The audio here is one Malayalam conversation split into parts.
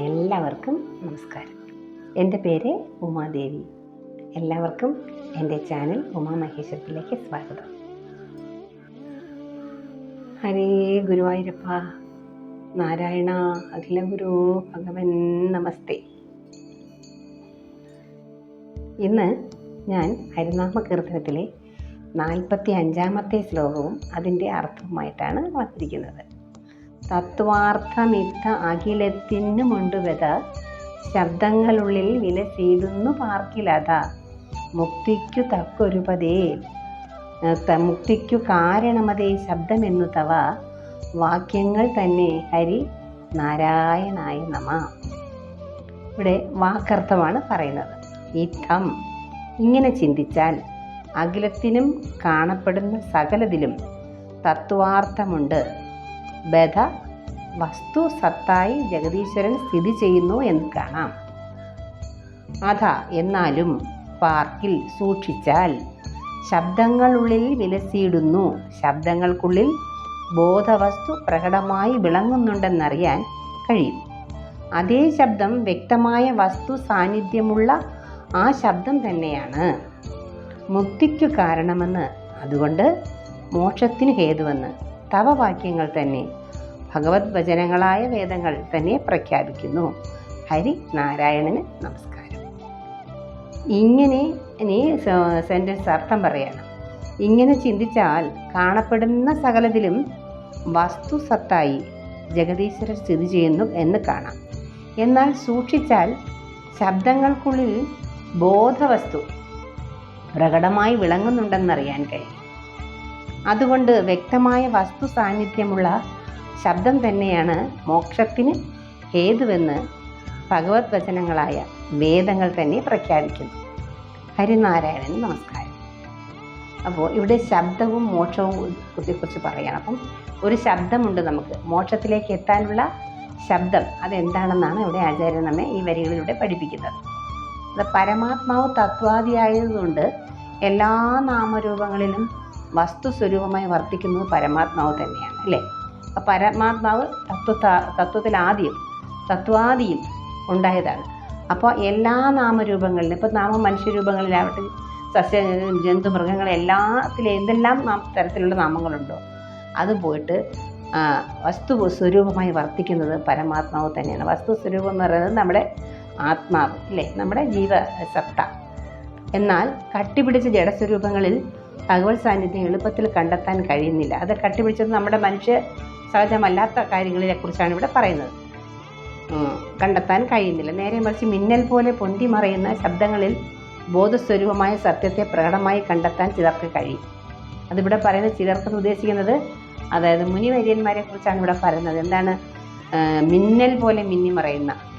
എല്ലാവർക്കും നമസ്കാരം. എൻ്റെ പേര് ഉമാദേവി. എല്ലാവർക്കും എൻ്റെ ചാനൽ ഉമാ മഹേശ്വരത്തിലേക്ക് സ്വാഗതം. ഹരേ ഗുരുവായൂരപ്പ, നാരായണ അഖില ഗുരു ഭഗവൻ നമസ്തേ. ഇന്ന് ഞാൻ ഹരിനാമ കീർത്തനത്തിലെ 45-ാമത്തെ ശ്ലോകവും അതിൻ്റെ അർത്ഥവുമായിട്ടാണ് വന്നിരിക്കുന്നത്. തത്വാർത്ഥമിത്ത അഖിലത്തിനുമുണ്ട് വ്യത, ശബ്ദങ്ങളുള്ളിൽ വിലസീടുന്നു പാർക്കിലത. മുക്തിക്കു തക്കൊരുപതേ മുക്തിക്കു കാരണമതേ ശബ്ദമെന്നു തവ, വാക്യങ്ങൾ തന്നെ ഹരി നാരായണായ നമ. ഇവിടെ വാക്കർത്ഥമാണ് പറയുന്നത്. ഇത്തം ഇങ്ങനെ ചിന്തിച്ചാൽ അഖിലത്തിനും കാണപ്പെടുന്ന സകലതിലും തത്വാർത്ഥമുണ്ട്. ബധ വസ്തു സത്തായി ജഗദീശ്വരൻ സ്ഥിതി ചെയ്യുന്നു എന്ന് കാണാം. അഥ എന്നാലും പാർക്കിൽ സൂക്ഷിച്ചാൽ ശബ്ദങ്ങളുള്ളിൽ വിലസിയിടുന്നു, ശബ്ദങ്ങൾക്കുള്ളിൽ ബോധവസ്തു പ്രകടമായി വിളങ്ങുന്നുണ്ടെന്നറിയാൻ കഴിയും. അതേ ശബ്ദം വ്യക്തമായ വസ്തു സാന്നിധ്യമുള്ള ആ ശബ്ദം തന്നെയാണ് മുക്തിക്കു കാരണമെന്ന്, അതുകൊണ്ട് മോക്ഷത്തിന് ഹേതുവെന്ന് തവ വാക്യങ്ങൾ തന്നെ, ഭഗവത് വചനങ്ങളായ വേദങ്ങൾ തന്നെ പ്രഖ്യാപിക്കുന്നു. ഹരി നാരായണന് നമസ്കാരം. ഇങ്ങനെ ഇനി സെൻറ്റൻസ് അർത്ഥം പറയാണ്. ഇങ്ങനെ ചിന്തിച്ചാൽ കാണപ്പെടുന്ന സകലതിലും വസ്തു സത്തായി ജഗദീശ്വരൻ സ്ഥിതി ചെയ്യുന്നു എന്ന് കാണാം. എന്നാൽ സൂക്ഷിച്ചാൽ ശബ്ദങ്ങൾക്കുള്ളിൽ ബോധവസ്തു പ്രകടമായി വിളങ്ങുന്നുണ്ടെന്നറിയാൻ കഴിയും. അതുകൊണ്ട് വ്യക്തമായ വസ്തു സാന്നിധ്യമുള്ള ശബ്ദം തന്നെയാണ് മോക്ഷത്തിന് ഹേതുവെന്ന് ഭഗവത് വചനങ്ങളായ വേദങ്ങൾ തന്നെ പ്രഖ്യാപിക്കുന്നു. ഹരിനാരായണന് നമസ്കാരം. അപ്പോൾ ഇവിടെ ശബ്ദവും മോക്ഷവും കുറിച്ച് പറയണം. അപ്പം ഒരു ശബ്ദമുണ്ട് നമുക്ക് മോക്ഷത്തിലേക്ക് എത്താനുള്ള ശബ്ദം. അതെന്താണെന്നാണ് ഇവിടെ ആചാര്യൻ നമ്മെ ഈ വരികളിലൂടെ പഠിപ്പിക്കുന്നത്. അത് പരമാത്മാവ് തത്വാദിയായതുകൊണ്ട് എല്ലാ നാമരൂപങ്ങളിലും വസ്തുസ്വരൂപമായി വർത്തിക്കുന്നത് പരമാത്മാവ് തന്നെയാണ്, അല്ലേ? അപ്പം പരമാത്മാവ് തത്വാദിയും ഉണ്ടായതാണ്. അപ്പോൾ എല്ലാ നാമരൂപങ്ങളിലും, ഇപ്പോൾ മനുഷ്യരൂപങ്ങളിലാവട്ടെ, സസ്യ ജന്തു മൃഗങ്ങൾ എല്ലാത്തിലും എന്തെല്ലാം തരത്തിലുള്ള നാമങ്ങളുണ്ടോ അത് പോയിട്ട് വസ്തു സ്വരൂപമായി വർത്തിക്കുന്നത് പരമാത്മാവ് തന്നെയാണ്. വസ്തു സ്വരൂപം എന്ന് പറയുന്നത് നമ്മുടെ ആത്മാവ്, അല്ലേ? നമ്മുടെ ജീവസത്ത. എന്നാൽ കട്ടിപിടിച്ച ജഡസ്വരൂപങ്ങളിൽ ഭഗവത് സാന്നിധ്യം എളുപ്പത്തിൽ കണ്ടെത്താൻ കഴിയുന്നില്ല. അത് കട്ടിപിടിച്ചത് നമ്മുടെ മനുഷ്യ സഹജമല്ലാത്ത കാര്യങ്ങളെ കുറിച്ചാണ് ഇവിടെ പറയുന്നത്. കണ്ടെത്താൻ കഴിയുന്നില്ല. നേരെ മറിച്ച് മിന്നൽ പോലെ പൊന്തി മറയുന്ന ശബ്ദങ്ങളിൽ ബോധസ്വരൂപമായ സത്യത്തെ പ്രകടമായി കണ്ടെത്താൻ ചിലർക്ക് കഴിയും. അതിവിടെ പറയുന്നത് ചിലർക്കെന്ന് ഉദ്ദേശിക്കുന്നത് അതായത് മുനിവര്യന്മാരെ കുറിച്ചാണ് ഇവിടെ പറയുന്നത്. എന്താണ്? മിന്നൽ പോലെ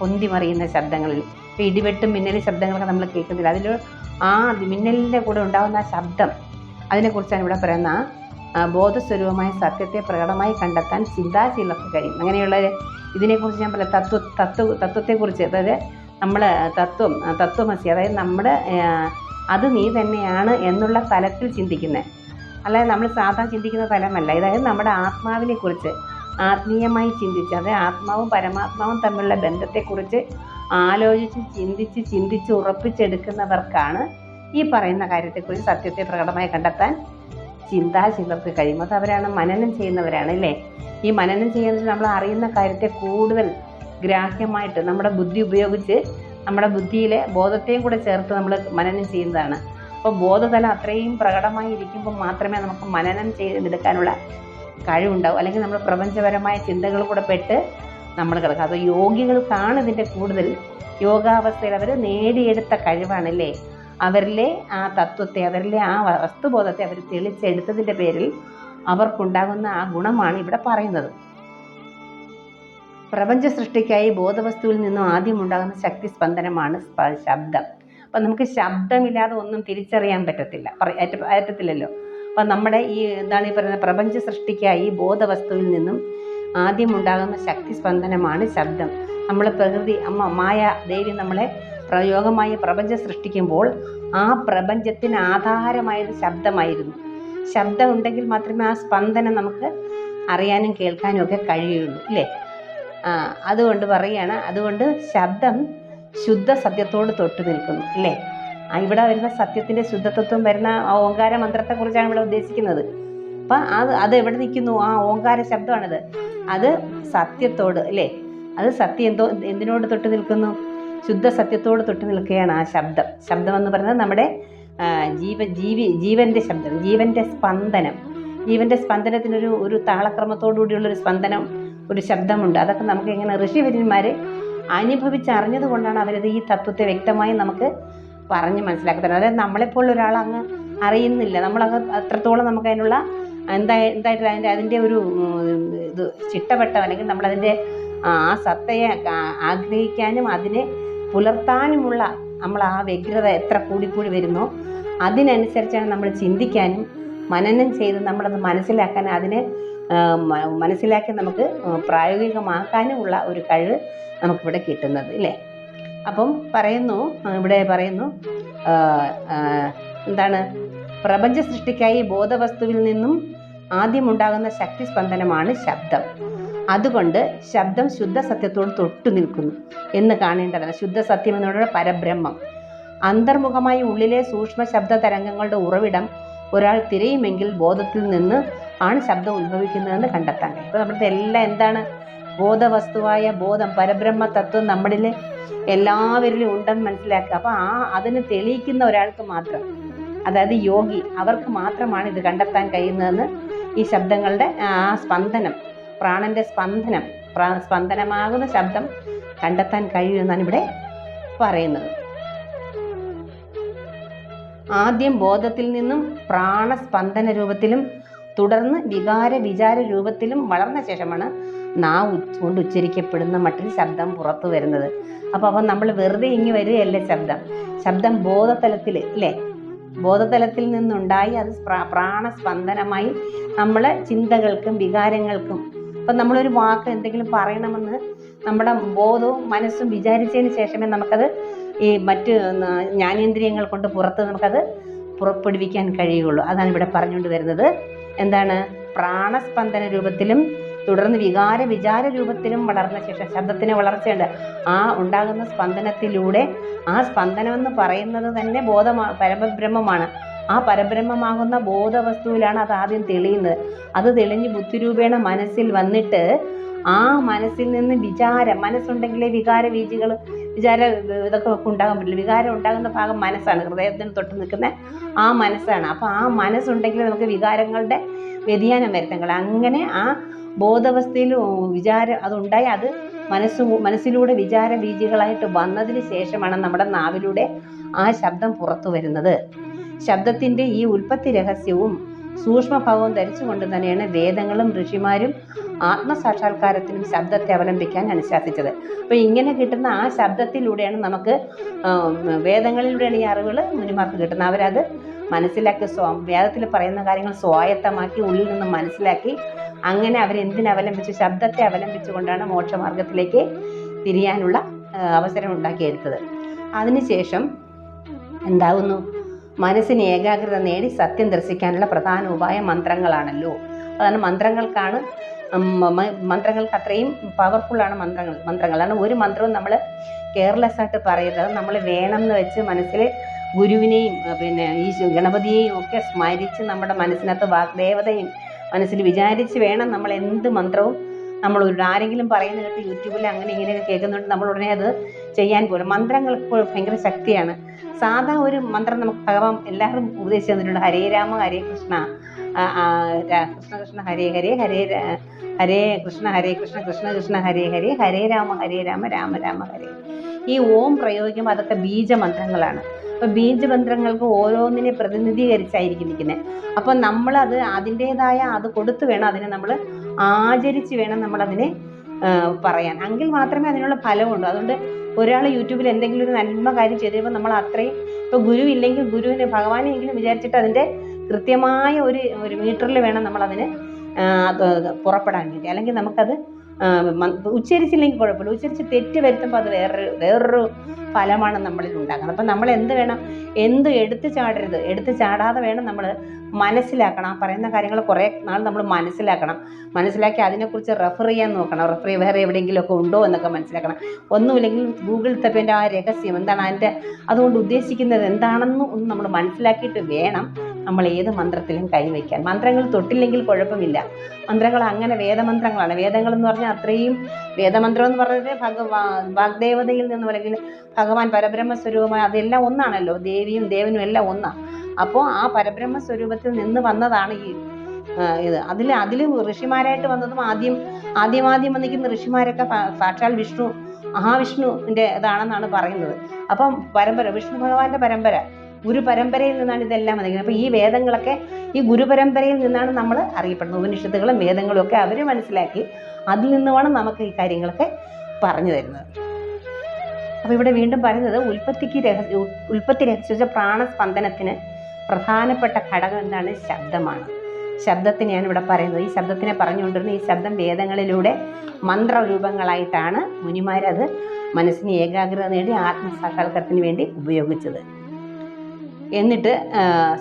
പൊന്തി മറയുന്ന ശബ്ദങ്ങളിൽ. ഇപ്പോൾ ഇടിവെട്ടും മിന്നൽ ശബ്ദങ്ങളൊക്കെ നമ്മൾ കേൾക്കുന്നില്ല. അതിൽ ആ മിന്നലിൻ്റെ കൂടെ ഉണ്ടാകുന്ന ആ ശബ്ദം, അതിനെക്കുറിച്ചാണ് ഇവിടെ പറയുന്ന ബോധസ്വരൂപമായ സത്യത്തെ പ്രകടമായി കണ്ടെത്താൻ ചിന്താശീലർക്ക് കഴിയും. അങ്ങനെയുള്ള ഇതിനെക്കുറിച്ച് ഞാൻ പറയാം. തത്വത്തെക്കുറിച്ച്, അതായത് നമ്മൾ തത്വമസി, അതായത് നമ്മുടെ അത് നീ തന്നെയാണ് എന്നുള്ള തലത്തിൽ ചിന്തിക്കുന്നത്, അല്ലാതെ നമ്മൾ സാധാ ചിന്തിക്കുന്ന തലമല്ല. അതായത് നമ്മുടെ ആത്മാവിനെ കുറിച്ച് ആത്മീയമായി ചിന്തിച്ച്, അതായത് ആത്മാവും പരമാത്മാവും തമ്മിലുള്ള ബന്ധത്തെക്കുറിച്ച് ആലോചിച്ച് ചിന്തിച്ച് ഉറപ്പിച്ചെടുക്കുന്നവർക്കാണ് ഈ പറയുന്ന കാര്യത്തെക്കുറിച്ച് സത്യത്തെ പ്രകടമായി കണ്ടെത്താൻ ചിന്താശീലർക്ക് കഴിയും. അത് അവരാണ് മനനം ചെയ്യുന്നവരാണ്, അല്ലേ? ഈ മനനം ചെയ്യുന്നത് നമ്മൾ അറിയുന്ന കാര്യത്തെ കൂടുതൽ ഗ്രാഹ്യമായിട്ട് നമ്മുടെ ബുദ്ധി ഉപയോഗിച്ച് നമ്മുടെ ബുദ്ധിയിലെ ബോധത്തെയും കൂടെ ചേർത്ത് നമ്മൾ മനനം ചെയ്യുന്നതാണ്. അപ്പോൾ ബോധതലം അത്രയും പ്രകടമായി ഇരിക്കുമ്പോൾ മാത്രമേ നമുക്ക് മനനം ചെയ്തെടുക്കാനുള്ള കഴിവുണ്ടാവും. അല്ലെങ്കിൽ നമ്മൾ പ്രപഞ്ചപരമായ ചിന്തകൾ കൂടെ പെട്ട് നമ്മൾ കിടക്കുക. അത് യോഗികൾക്കാണ് ഇതിൻ്റെ കൂടുതൽ യോഗാവസ്ഥയിൽ അവർ നേടിയെടുത്ത കഴിവാണല്ലേ. അവരിലെ ആ തത്വത്തെ, അവരിലെ ആ വസ്തുബോധത്തെ അവർ തെളിച്ചെടുത്തതിൻ്റെ പേരിൽ അവർക്കുണ്ടാകുന്ന ആ ഗുണമാണ് ഇവിടെ പറയുന്നത്. പ്രപഞ്ച സൃഷ്ടിക്കായി ബോധവസ്തുവിൽ നിന്നും ആദ്യം ഉണ്ടാകുന്ന ശക്തി സ്പന്ദനമാണ് ശബ്ദം. അപ്പം നമുക്ക് ശബ്ദമില്ലാതെ ഒന്നും തിരിച്ചറിയാൻ പറ്റത്തില്ലല്ലോ. അപ്പം നമ്മുടെ ഈ എന്താണ് ഈ പറയുന്നത്, പ്രപഞ്ച സൃഷ്ടിക്കായി ബോധവസ്തുവിൽ നിന്നും ആദ്യം ഉണ്ടാകുന്ന ശക്തി സ്പന്ദനമാണ് ശബ്ദം. നമ്മളെ പ്രകൃതി മായ ദേവി നമ്മളെ പ്രയോഗമായി പ്രപഞ്ചം സൃഷ്ടിക്കുമ്പോൾ ആ പ്രപഞ്ചത്തിന് ആധാരമായത് ശബ്ദമായിരുന്നു. ശബ്ദം ഉണ്ടെങ്കിൽ മാത്രമേ ആ സ്പന്ദനം നമുക്ക് അറിയാനും കേൾക്കാനും ഒക്കെ കഴിയുള്ളൂ, അല്ലേ? അതുകൊണ്ട് പറയുകയാണ്, അതുകൊണ്ട് ശബ്ദം ശുദ്ധ സത്യത്തോട് തൊട്ട് നിൽക്കുന്നു അല്ലേ. ഇവിടെ വരുന്ന സത്യത്തിൻ്റെ ശുദ്ധത്വം വരുന്ന ഓങ്കാര മന്ത്രത്തെക്കുറിച്ചാണ് ഇവിടെ ഉദ്ദേശിക്കുന്നത്. അപ്പം അത് എവിടെ നിൽക്കുന്നു? ആ ഓങ്കാര ശബ്ദമാണിത്. അത് സത്യത്തോട് അല്ലേ, അത് സത്യം എന്തിനോട് തൊട്ട് നിൽക്കുന്നു? ശുദ്ധ സത്യത്തോട് തൊട്ട് നിൽക്കുകയാണ് ആ ശബ്ദം. ശബ്ദം എന്ന് പറയുന്നത് നമ്മുടെ ജീവൻ്റെ ശബ്ദം, ജീവൻ്റെ സ്പന്ദനം. ജീവൻ്റെ സ്പന്ദനത്തിനൊരു താളക്രമത്തോടു കൂടിയുള്ളൊരു സ്പന്ദനം, ഒരു ശബ്ദമുണ്ട്. അതൊക്കെ നമുക്ക് ഇങ്ങനെ ഋഷിവര്യന്മാർ അനുഭവിച്ചറിഞ്ഞത് കൊണ്ടാണ് അവരത് ഈ തത്വത്തെ വ്യക്തമായി നമുക്ക് പറഞ്ഞ് മനസ്സിലാക്കുന്നത്. അതായത് നമ്മളെപ്പോലുള്ള ഒരാൾ അങ്ങ് അറിയുന്നില്ല, നമ്മളങ്ങ് അത്രത്തോളം നമുക്ക് അതിനുള്ള എന്തായിട്ട് അതിൻ്റെ ഒരു ഇത് ചിട്ടപ്പെട്ട, അല്ലെങ്കിൽ നമ്മളതിൻ്റെ ആ സത്തയെ ആഗ്രഹിക്കാനും അതിനെ പുലർത്താനുമുള്ള നമ്മൾ ആ വ്യഗ്രത എത്ര കൂടിക്കൂടി വരുന്നോ അതിനനുസരിച്ചാണ് നമ്മൾ ചിന്തിക്കാനും മനനം ചെയ്ത് നമ്മളത് മനസ്സിലാക്കാൻ, അതിനെ മനസ്സിലാക്കി നമുക്ക് പ്രായോഗികമാക്കാനുമുള്ള ഒരു കഴിവ് നമുക്കിവിടെ കിട്ടുന്നത് ഇല്ലേ. അപ്പം ഇവിടെ പറയുന്നു എന്താണ്, പ്രപഞ്ച സൃഷ്ടിക്കായി ബോധവസ്തുവിൽ നിന്നും ആദ്യമുണ്ടാകുന്ന ശക്തി സ്പന്ദനമാണ് ശബ്ദം. അതുകൊണ്ട് ശബ്ദം ശുദ്ധ സത്യത്തോട് തൊട്ടു നിൽക്കുന്നു എന്ന് കാണേണ്ടതാണ്. ശുദ്ധ സത്യം എന്നുള്ള പരബ്രഹ്മം അന്തർമുഖമായി ഉള്ളിലെ സൂക്ഷ്മ ശബ്ദ തരംഗങ്ങളുടെ ഉറവിടം ഒരാൾ തിരയുമെങ്കിൽ ബോധത്തിൽ നിന്ന് ആണ് ശബ്ദം ഉത്ഭവിക്കുന്നതെന്ന് കണ്ടെത്താൻ കഴിയും. ഇപ്പോൾ നമ്മുടെ എല്ലാം എന്താണ്? ബോധവസ്തുവായ ബോധം, പരബ്രഹ്മ തത്വം നമ്മളിൽ എല്ലാവരിലും ഉണ്ടെന്ന് മനസ്സിലാക്കുക. അപ്പോൾ അതിന് തെളിയിക്കുന്ന ഒരാൾക്ക് മാത്രം, അതായത് യോഗി, അവർക്ക് മാത്രമാണ് ഇത് കണ്ടെത്താൻ കഴിയുന്നതെന്ന് ഈ ശബ്ദങ്ങളുടെ ആ സ്പന്ദനം, പ്രാണന്റെ സ്പന്ദനമാകുന്ന ശബ്ദം കണ്ടെത്താൻ കഴിയുമെന്നാണ് ഇവിടെ പറയുന്നത്. ആദ്യം ബോധത്തിൽ നിന്നും പ്രാണസ്പന്ദന രൂപത്തിലും തുടർന്ന് വിചാര രൂപത്തിലും വളർന്ന ശേഷമാണ് നാവ് കൊണ്ട് ഉച്ചരിക്കപ്പെടുന്ന മട്ടിൽ ശബ്ദം പുറത്തു വരുന്നത്. അപ്പോൾ നമ്മൾ വെറുതെ ഇങ്ങി വരികയല്ലേ ശബ്ദം ബോധതലത്തിൽ അല്ലേ, ബോധതലത്തിൽ നിന്നുണ്ടായി അത് പ്രാണസ്പന്ദനമായി നമ്മളെ ചിന്തകൾക്കും വികാരങ്ങൾക്കും. ഇപ്പം നമ്മളൊരു വാക്ക് എന്തെങ്കിലും പറയണമെന്ന് നമ്മുടെ ബോധവും മനസ്സും വിചാരിച്ചതിന് ശേഷമേ നമുക്കത് ഈ മറ്റ് ജ്ഞാനേന്ദ്രിയങ്ങൾ കൊണ്ട് പുറത്ത് നമുക്കത് പുറപ്പെടുവിക്കാൻ കഴിയുള്ളൂ. അതാണ് ഇവിടെ പറഞ്ഞുകൊണ്ട് വരുന്നത്. എന്താണ്? പ്രാണസ്പന്ദന രൂപത്തിലും തുടർന്ന് വിചാര രൂപത്തിലും വളർന്ന ശേഷം ശബ്ദത്തിന് വളർച്ചയുണ്ട്. ആ ഉണ്ടാകുന്ന സ്പന്ദനത്തിലൂടെ, ആ സ്പന്ദനമെന്ന് പറയുന്നത് തന്നെ പരബ്രഹ്മമാണ്. ആ പരബ്രഹ്മമാകുന്ന ബോധവസ്തുവിലാണ് അത് ആദ്യം തെളിയുന്നത്. അത് തെളിഞ്ഞ് ബുദ്ധിരൂപേണ മനസ്സിൽ വന്നിട്ട് ആ മനസ്സിൽ നിന്ന് മനസ്സുണ്ടെങ്കിലേ ഇതൊക്കെ ഉണ്ടാകാൻ പറ്റില്ല. വികാരം ഉണ്ടാകുന്ന ഭാഗം മനസ്സാണ്, ഹൃദയത്തിന് തൊട്ട് നിൽക്കുന്ന ആ മനസ്സാണ്. അപ്പോൾ ആ മനസ്സുണ്ടെങ്കിൽ നമുക്ക് വികാരങ്ങളുടെ വ്യതിയാനം വരുത്താൻ കഴിയും. അങ്ങനെ ആ ബോധവസ്ഥയിൽ അതുണ്ടായി അത് മനസ്സിലൂടെ വിചാര ബീജികളായിട്ട് വന്നതിന് ശേഷമാണ് നമ്മുടെ നാവിലൂടെ ആ ശബ്ദം പുറത്തു വരുന്നത്. ശബ്ദത്തിൻ്റെ ഈ ഉൽപ്പത്തി രഹസ്യവും സൂക്ഷ്മഭാവവും ധരിച്ചുകൊണ്ട് തന്നെയാണ് വേദങ്ങളും ഋഷിമാരും ആത്മസാക്ഷാത്കാരത്തിനും ശബ്ദത്തെ അവലംബിക്കാൻ അനുശാസിച്ചത്. അപ്പോൾ ഇങ്ങനെ കിട്ടുന്ന ആ ശബ്ദത്തിലൂടെയാണ് നമുക്ക് വേദങ്ങളിലൂടെയാണ് ഈ അറിവുകൾ മുനിമാർക്ക് കിട്ടുന്നത്. അവരത് മനസ്സിലാക്കി വേദത്തിൽ പറയുന്ന കാര്യങ്ങൾ സ്വായത്തമാക്കി ഉള്ളിൽ നിന്ന് മനസ്സിലാക്കി അങ്ങനെ അവരെന്തിനവലംബിച്ചു? ശബ്ദത്തെ അവലംബിച്ചുകൊണ്ടാണ് മോക്ഷമാർഗത്തിലേക്ക് തിരിയാനുള്ള അവസരം ഉണ്ടാക്കിയെടുത്തത്. അതിനുശേഷം എന്താകുന്നു? മനസ്സിന് ഏകാഗ്രത നേടി സത്യം ദർശിക്കാനുള്ള പ്രധാന ഉപായം മന്ത്രങ്ങളാണല്ലോ. അതാണ് മന്ത്രങ്ങൾക്ക് അത്രയും പവർഫുള്ളാണ് മന്ത്രങ്ങളാണ്. ഒരു മന്ത്രവും നമ്മൾ കെയർലെസ് ആയിട്ട് പറയരുത്. നമ്മൾ വേണം എന്ന് വെച്ച് മനസ്സിൽ ഗുരുവിനെയും ഈ ഗണപതിയെയും ഒക്കെ സ്മരിച്ച് നമ്മുടെ മനസ്സിനകത്ത് വാഗ്ദേവതയും മനസ്സിൽ വിചാരിച്ച് വേണം നമ്മൾ എന്ത് മന്ത്രവും നമ്മൾ ആരെങ്കിലും പറയുന്ന കേട്ട് യൂട്യൂബിൽ അങ്ങനെ ഇങ്ങനെയൊക്കെ കേൾക്കുന്നുണ്ട് നമ്മൾ ഉടനെ അത് ചെയ്യാൻ പോലും. മന്ത്രങ്ങൾക്ക് ഭയങ്കര ശക്തിയാണ്. സാധാ ഒരു മന്ത്രം നമുക്ക് ഭഗവാൻ എല്ലാവരും ഉപദേശിച്ചു തന്നിട്ടുണ്ട്. ഹരേ രാമ ഹരേ കൃഷ്ണ, കൃഷ്ണ കൃഷ്ണ ഹരേ ഹരേ, ഹരേ കൃഷ്ണ ഹരേ കൃഷ്ണ, കൃഷ്ണ കൃഷ്ണ ഹരേ ഹരേ, ഹരേ രാമ രാമ രാമ ഹരേ. ഈ ഓം പ്രയോഗിക്കുമ്പോൾ അതൊക്കെ ബീജമന്ത്രങ്ങളാണ്. അപ്പോൾ ബീജമന്ത്രങ്ങൾക്ക് ഓരോന്നിനെ പ്രതിനിധീകരിച്ചായിരിക്കും നിൽക്കുന്നത്. അപ്പം നമ്മളത് അതിൻ്റേതായ അത് കൊടുത്ത് വേണം അതിനെ നമ്മൾ ആചരിച്ച് വേണം നമ്മളതിനെ പറയാൻ. എങ്കിൽ മാത്രമേ അതിനുള്ള ഫലമുണ്ടൂ. അതുകൊണ്ട് ഒരാൾ യൂട്യൂബിൽ എന്തെങ്കിലും ഒരു നന്മ കാര്യം ചെയ്ത് കഴിയുമ്പോൾ നമ്മൾ അത്രയും, ഇപ്പോൾ ഗുരു ഇല്ലെങ്കിൽ ഗുരുവിനെ ഭഗവാനെയെങ്കിലും വിചാരിച്ചിട്ട് അതിൻ്റെ കൃത്യമായ ഒരു മീറ്ററിൽ വേണം നമ്മളതിന് പുറപ്പെടാൻ വേണ്ടി. അല്ലെങ്കിൽ നമുക്കത് ഉച്ചരിച്ചില്ലെങ്കിൽ കുഴപ്പമില്ല, ഉച്ചരിച്ച് തെറ്റ് വരുത്തുമ്പോൾ അത് വേറൊരു ഫലമാണ് നമ്മളിൽ ഉണ്ടാക്കുന്നത്. അപ്പം നമ്മൾ എന്ത് വേണം, എടുത്തു ചാടരുത്, എടുത്തു ചാടാതെ വേണം നമ്മൾ മനസ്സിലാക്കണം. ആ പറയുന്ന കാര്യങ്ങൾ കുറേ നാൾ നമ്മൾ മനസ്സിലാക്കി അതിനെക്കുറിച്ച് റെഫർ ചെയ്യാൻ നോക്കണം. വേറെ എവിടെയെങ്കിലുമൊക്കെ ഉണ്ടോ എന്നൊക്കെ മനസ്സിലാക്കണം. ഒന്നുമില്ലെങ്കിൽ ഗൂഗിളിൽ തപ്പിൻ്റെ ആ രഹസ്യം എന്താണ്, അതുകൊണ്ട് ഉദ്ദേശിക്കുന്നത് എന്താണെന്ന് ഒന്ന് നമ്മൾ മനസ്സിലാക്കിയിട്ട് വേണം നമ്മൾ ഏത് മന്ത്രത്തിലും കൈവയ്ക്കാൻ. മന്ത്രങ്ങൾ തൊട്ടില്ലെങ്കിൽ കുഴപ്പമില്ല. മന്ത്രങ്ങൾ അങ്ങനെ വേദമന്ത്രങ്ങളാണ്. വേദങ്ങൾ എന്ന് പറഞ്ഞാൽ അത്രയും, വേദമന്ത്രം എന്ന് പറയുന്നത് വാഗ്ദേവതയിൽ നിന്നും അല്ലെങ്കിൽ ഭഗവാൻ പരബ്രഹ്മ സ്വരൂപമായ അതെല്ലാം ഒന്നാണല്ലോ, ദേവിയും ദേവനും എല്ലാം ഒന്നാണ്. അപ്പോൾ ആ പരബ്രഹ്മ സ്വരൂപത്തിൽ നിന്ന് വന്നതാണ് ഈ ഇത്. അതിൽ ഋഷിമാരായിട്ട് വന്നതും ആദ്യം വന്നിരിക്കുന്ന ഋഷിമാരൊക്കെ സാക്ഷാൽ മഹാവിഷ്ണുവിൻ്റെ ഇതാണെന്നാണ് പറയുന്നത്. അപ്പം വിഷ്ണു ഭഗവാന്റെ ഗുരു പരമ്പരയിൽ നിന്നാണ് ഇതെല്ലാം വന്നിരിക്കുന്നത്. അപ്പോൾ ഈ വേദങ്ങളൊക്കെ ഈ ഗുരുപരമ്പരയിൽ നിന്നാണ് നമ്മൾ അറിയപ്പെടുന്നത്. ഉപനിഷത്തുകളും വേദങ്ങളും ഒക്കെ അവർ മനസ്സിലാക്കി അതിൽ നിന്നുമാണ് നമുക്ക് ഈ കാര്യങ്ങളൊക്കെ പറഞ്ഞു തരുന്നത്. അപ്പോൾ ഇവിടെ വീണ്ടും പറയുന്നത് ഉൽപ്പത്തി രഹസ്യ പ്രാണസ്പന്ദനത്തിന് പ്രധാനപ്പെട്ട ഘടകം എന്താണ്? ശബ്ദമാണ്. ശബ്ദത്തിനെയാണ് ഇവിടെ പറയുന്നത്. ഈ ശബ്ദത്തിനെ പറഞ്ഞുകൊണ്ടിരുന്ന ഈ ശബ്ദം വേദങ്ങളിലൂടെ മന്ത്രരൂപങ്ങളായിട്ടാണ് മുനിമാരത് മനസ്സിന് ഏകാഗ്രത നേടി ആത്മസാക്ഷാത്കാരത്തിന് വേണ്ടി ഉപയോഗിച്ചത്. എന്നിട്ട്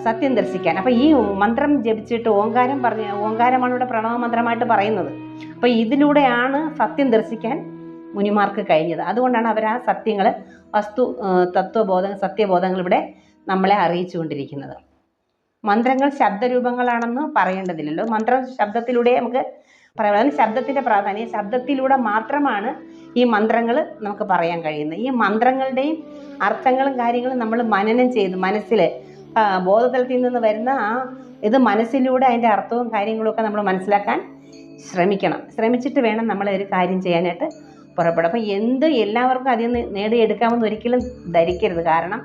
സത്യം ദർശിക്കാൻ. അപ്പം ഈ മന്ത്രം ജപിച്ചിട്ട് ഓങ്കാരമാണ് ഇവിടെ പ്രണവ മന്ത്രമായിട്ട് പറയുന്നത്. അപ്പം ഇതിലൂടെയാണ് സത്യം ദർശിക്കാൻ മുനിമാർക്ക് കഴിഞ്ഞത്. അതുകൊണ്ടാണ് അവർ ആ സത്യങ്ങൾ, സത്യബോധങ്ങൾ ഇവിടെ നമ്മളെ അറിയിച്ചു കൊണ്ടിരിക്കുന്നത്. മന്ത്രങ്ങൾ ശബ്ദരൂപങ്ങളാണെന്ന് പറയേണ്ടതില്ലല്ലോ. മന്ത്രം ശബ്ദത്തിലൂടെ നമുക്ക് പറയാം. ശബ്ദത്തിൻ്റെ പ്രാധാന്യം, ശബ്ദത്തിലൂടെ മാത്രമാണ് ഈ മന്ത്രങ്ങൾ നമുക്ക് പറയാൻ കഴിയുന്നത്. ഈ മന്ത്രങ്ങളുടെയും അർത്ഥങ്ങളും കാര്യങ്ങളും നമ്മൾ മനനം ചെയ്ത് മനസ്സിൽ ബോധതലത്തിൽ നിന്ന് വരുന്ന ഇത് മനസ്സിലൂടെ അതിൻ്റെ അർത്ഥവും കാര്യങ്ങളും ഒക്കെ നമ്മൾ മനസ്സിലാക്കാൻ ശ്രമിച്ചിട്ട് വേണം നമ്മൾ ഒരു കാര്യം ചെയ്യാനായിട്ട് പുറപ്പെടും. അപ്പം എല്ലാവർക്കും അതിൽ നിന്ന് നേടിയെടുക്കാമെന്ന് ഒരിക്കലും ധരിക്കരുത്. കാരണം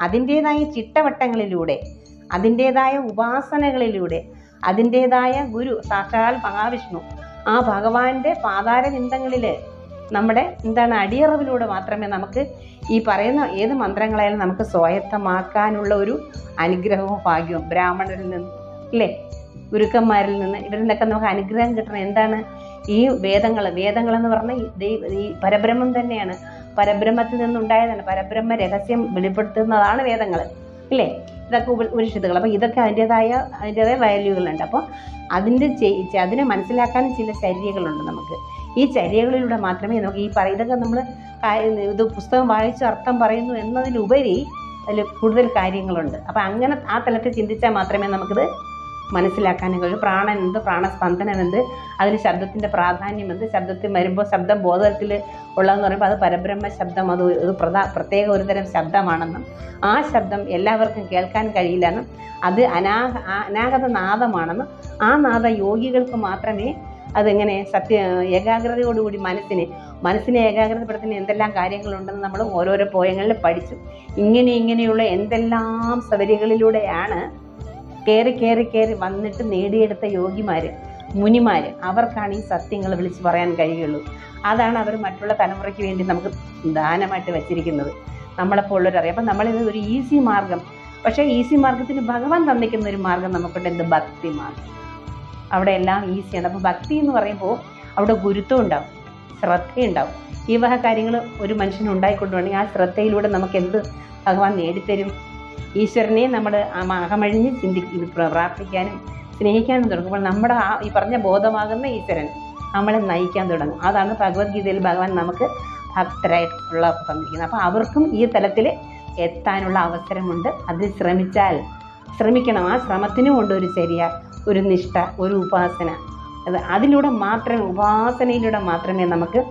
അതിൻ്റേതായ ചിട്ടവട്ടങ്ങളിലൂടെ, അതിൻ്റേതായ ഉപാസനകളിലൂടെ, അതിൻ്റേതായ ഗുരു സാക്ഷാൽ മഹാവിഷ്ണു ആ ഭഗവാന്റെ പാതാരവിന്ദങ്ങളിൽ നമ്മുടെ അടിയറവിലൂടെ മാത്രമേ നമുക്ക് ഈ പറയുന്ന ഏത് മന്ത്രങ്ങളായാലും നമുക്ക് സ്വായത്തമാക്കാനുള്ള ഒരു അനുഗ്രഹവും ഭാഗ്യവും ബ്രാഹ്മണരിൽ നിന്ന്, ഇല്ലേ, ഗുരുക്കന്മാരിൽ നിന്ന്, ഇവരിൽ നിന്നൊക്കെ നമുക്ക് അനുഗ്രഹം കിട്ടണം. എന്താണ് ഈ വേദങ്ങളെന്ന് പറഞ്ഞാൽ ഈ പരബ്രഹ്മം തന്നെയാണ്. പരബ്രഹ്മത്തിൽ നിന്നുണ്ടായതാണ്. പരബ്രഹ്മ രഹസ്യം വെളിപ്പെടുത്തുന്നതാണ് വേദങ്ങൾ, ഇല്ലേ? ഇതൊക്കെ ഉപനിഷത്തുകൾ. അപ്പോൾ ഇതൊക്കെ അതിൻ്റേതായ വാല്യൂകളുണ്ട്. അപ്പോൾ അതിനെ മനസ്സിലാക്കാനും ചില ചര്യകളുണ്ട് നമുക്ക്. ഈ ചര്യകളിലൂടെ മാത്രമേ നമുക്ക് ഇതൊക്കെ നമ്മൾ ഇത് പുസ്തകം വായിച്ച് അർത്ഥം പറയുന്നു എന്നതിലുപരി അതിൽ കൂടുതൽ കാര്യങ്ങളുണ്ട്. അപ്പോൾ അങ്ങനെ ആ തലത്തിൽ ചിന്തിച്ചാൽ മാത്രമേ നമുക്കിത് മനസ്സിലാക്കാനും കഴിയും. പ്രാണൻ എന്ത്, പ്രാണസ്പന്ദനം എന്ത്, അതിന് ശബ്ദത്തിൻ്റെ പ്രാധാന്യം എന്ത്, ശബ്ദത്തിൽ വരുമ്പോൾ ശബ്ദം ബോധത്തിൽ ഉള്ളതെന്ന് പറയുമ്പോൾ അത് പരബ്രഹ്മ ശബ്ദം, അത് പ്രത്യേക ഒരുതരം ശബ്ദമാണെന്നും ആ ശബ്ദം എല്ലാവർക്കും കേൾക്കാൻ കഴിയില്ലെന്നും അത് അനാഗത നാദമാണെന്നും ആ നാദ യോഗികൾക്ക് മാത്രമേ അതെങ്ങനെ ഏകാഗ്രതയോടുകൂടി മനസ്സിനെ ഏകാഗ്രതപ്പെടുത്തുന്ന എന്തെല്ലാം കാര്യങ്ങളുണ്ടെന്ന് നമ്മൾ ഓരോരോ പോയങ്ങളിൽ പഠിച്ചു. ഇങ്ങനെയുള്ള എന്തെല്ലാം സവരികളിലൂടെയാണ് കയറി വന്നിട്ട് നേടിയെടുത്ത മുനിമാർ അവർക്കാണ് ഈ സത്യങ്ങൾ വിളിച്ച് പറയാൻ കഴിയുള്ളൂ. അതാണ് അവർ മറ്റുള്ള തലമുറയ്ക്ക് വേണ്ടി നമുക്ക് ദാനമായിട്ട് വെച്ചിരിക്കുന്നത്. നമ്മളെപ്പോലുള്ളവരറിയാം. അപ്പം നമ്മളിത് ഒരു ഈസി മാർഗം, പക്ഷേ ഈസി മാർഗത്തിന് ഭഗവാൻ തന്നിക്കുന്ന ഒരു മാർഗം നമുക്കുണ്ട്. എന്ത്? ഭക്തി മാർഗം. അവിടെ എല്ലാം ഈസിയാണ്. അപ്പോൾ ഭക്തി എന്ന് പറയുമ്പോൾ അവിടെ ഗുരുത്വം ഉണ്ടാവും, ശ്രദ്ധയുണ്ടാവും. ഈ വക കാര്യങ്ങൾ ഒരു മനുഷ്യന് ഉണ്ടായിക്കൊണ്ടുപോകണമെങ്കിൽ ആ ശ്രദ്ധയിലൂടെ നമുക്ക് എന്ത് ഭഗവാൻ നേടിത്തരും? ഈശ്വരനെ നമ്മൾ അകമഴിഞ്ഞ് പ്രാർത്ഥിക്കാനും സ്നേഹിക്കാനും തുടങ്ങുമ്പോൾ നമ്മുടെ ഈ പറഞ്ഞ ബോധമാകുന്ന ഈശ്വരൻ നമ്മളെ നയിക്കാൻ തുടങ്ങും. അതാണ് ഭഗവത്ഗീതയിൽ ഭഗവാൻ നമുക്ക് ഭക്തരായിട്ടുള്ള തന്നിരിക്കുന്നത്. അപ്പോൾ അവർക്കും ഈ തലത്തിൽ എത്താനുള്ള അവസരമുണ്ട്. അതിൽ ശ്രമിക്കണം. ആ ശ്രമത്തിനും ഉണ്ട് ഒരു ചര്യ, ഒരു നിഷ്ഠ, ഒരു ഉപാസന. അതിലൂടെ മാത്രമേ, ഉപാസനയിലൂടെ മാത്രമേ നമുക്ക്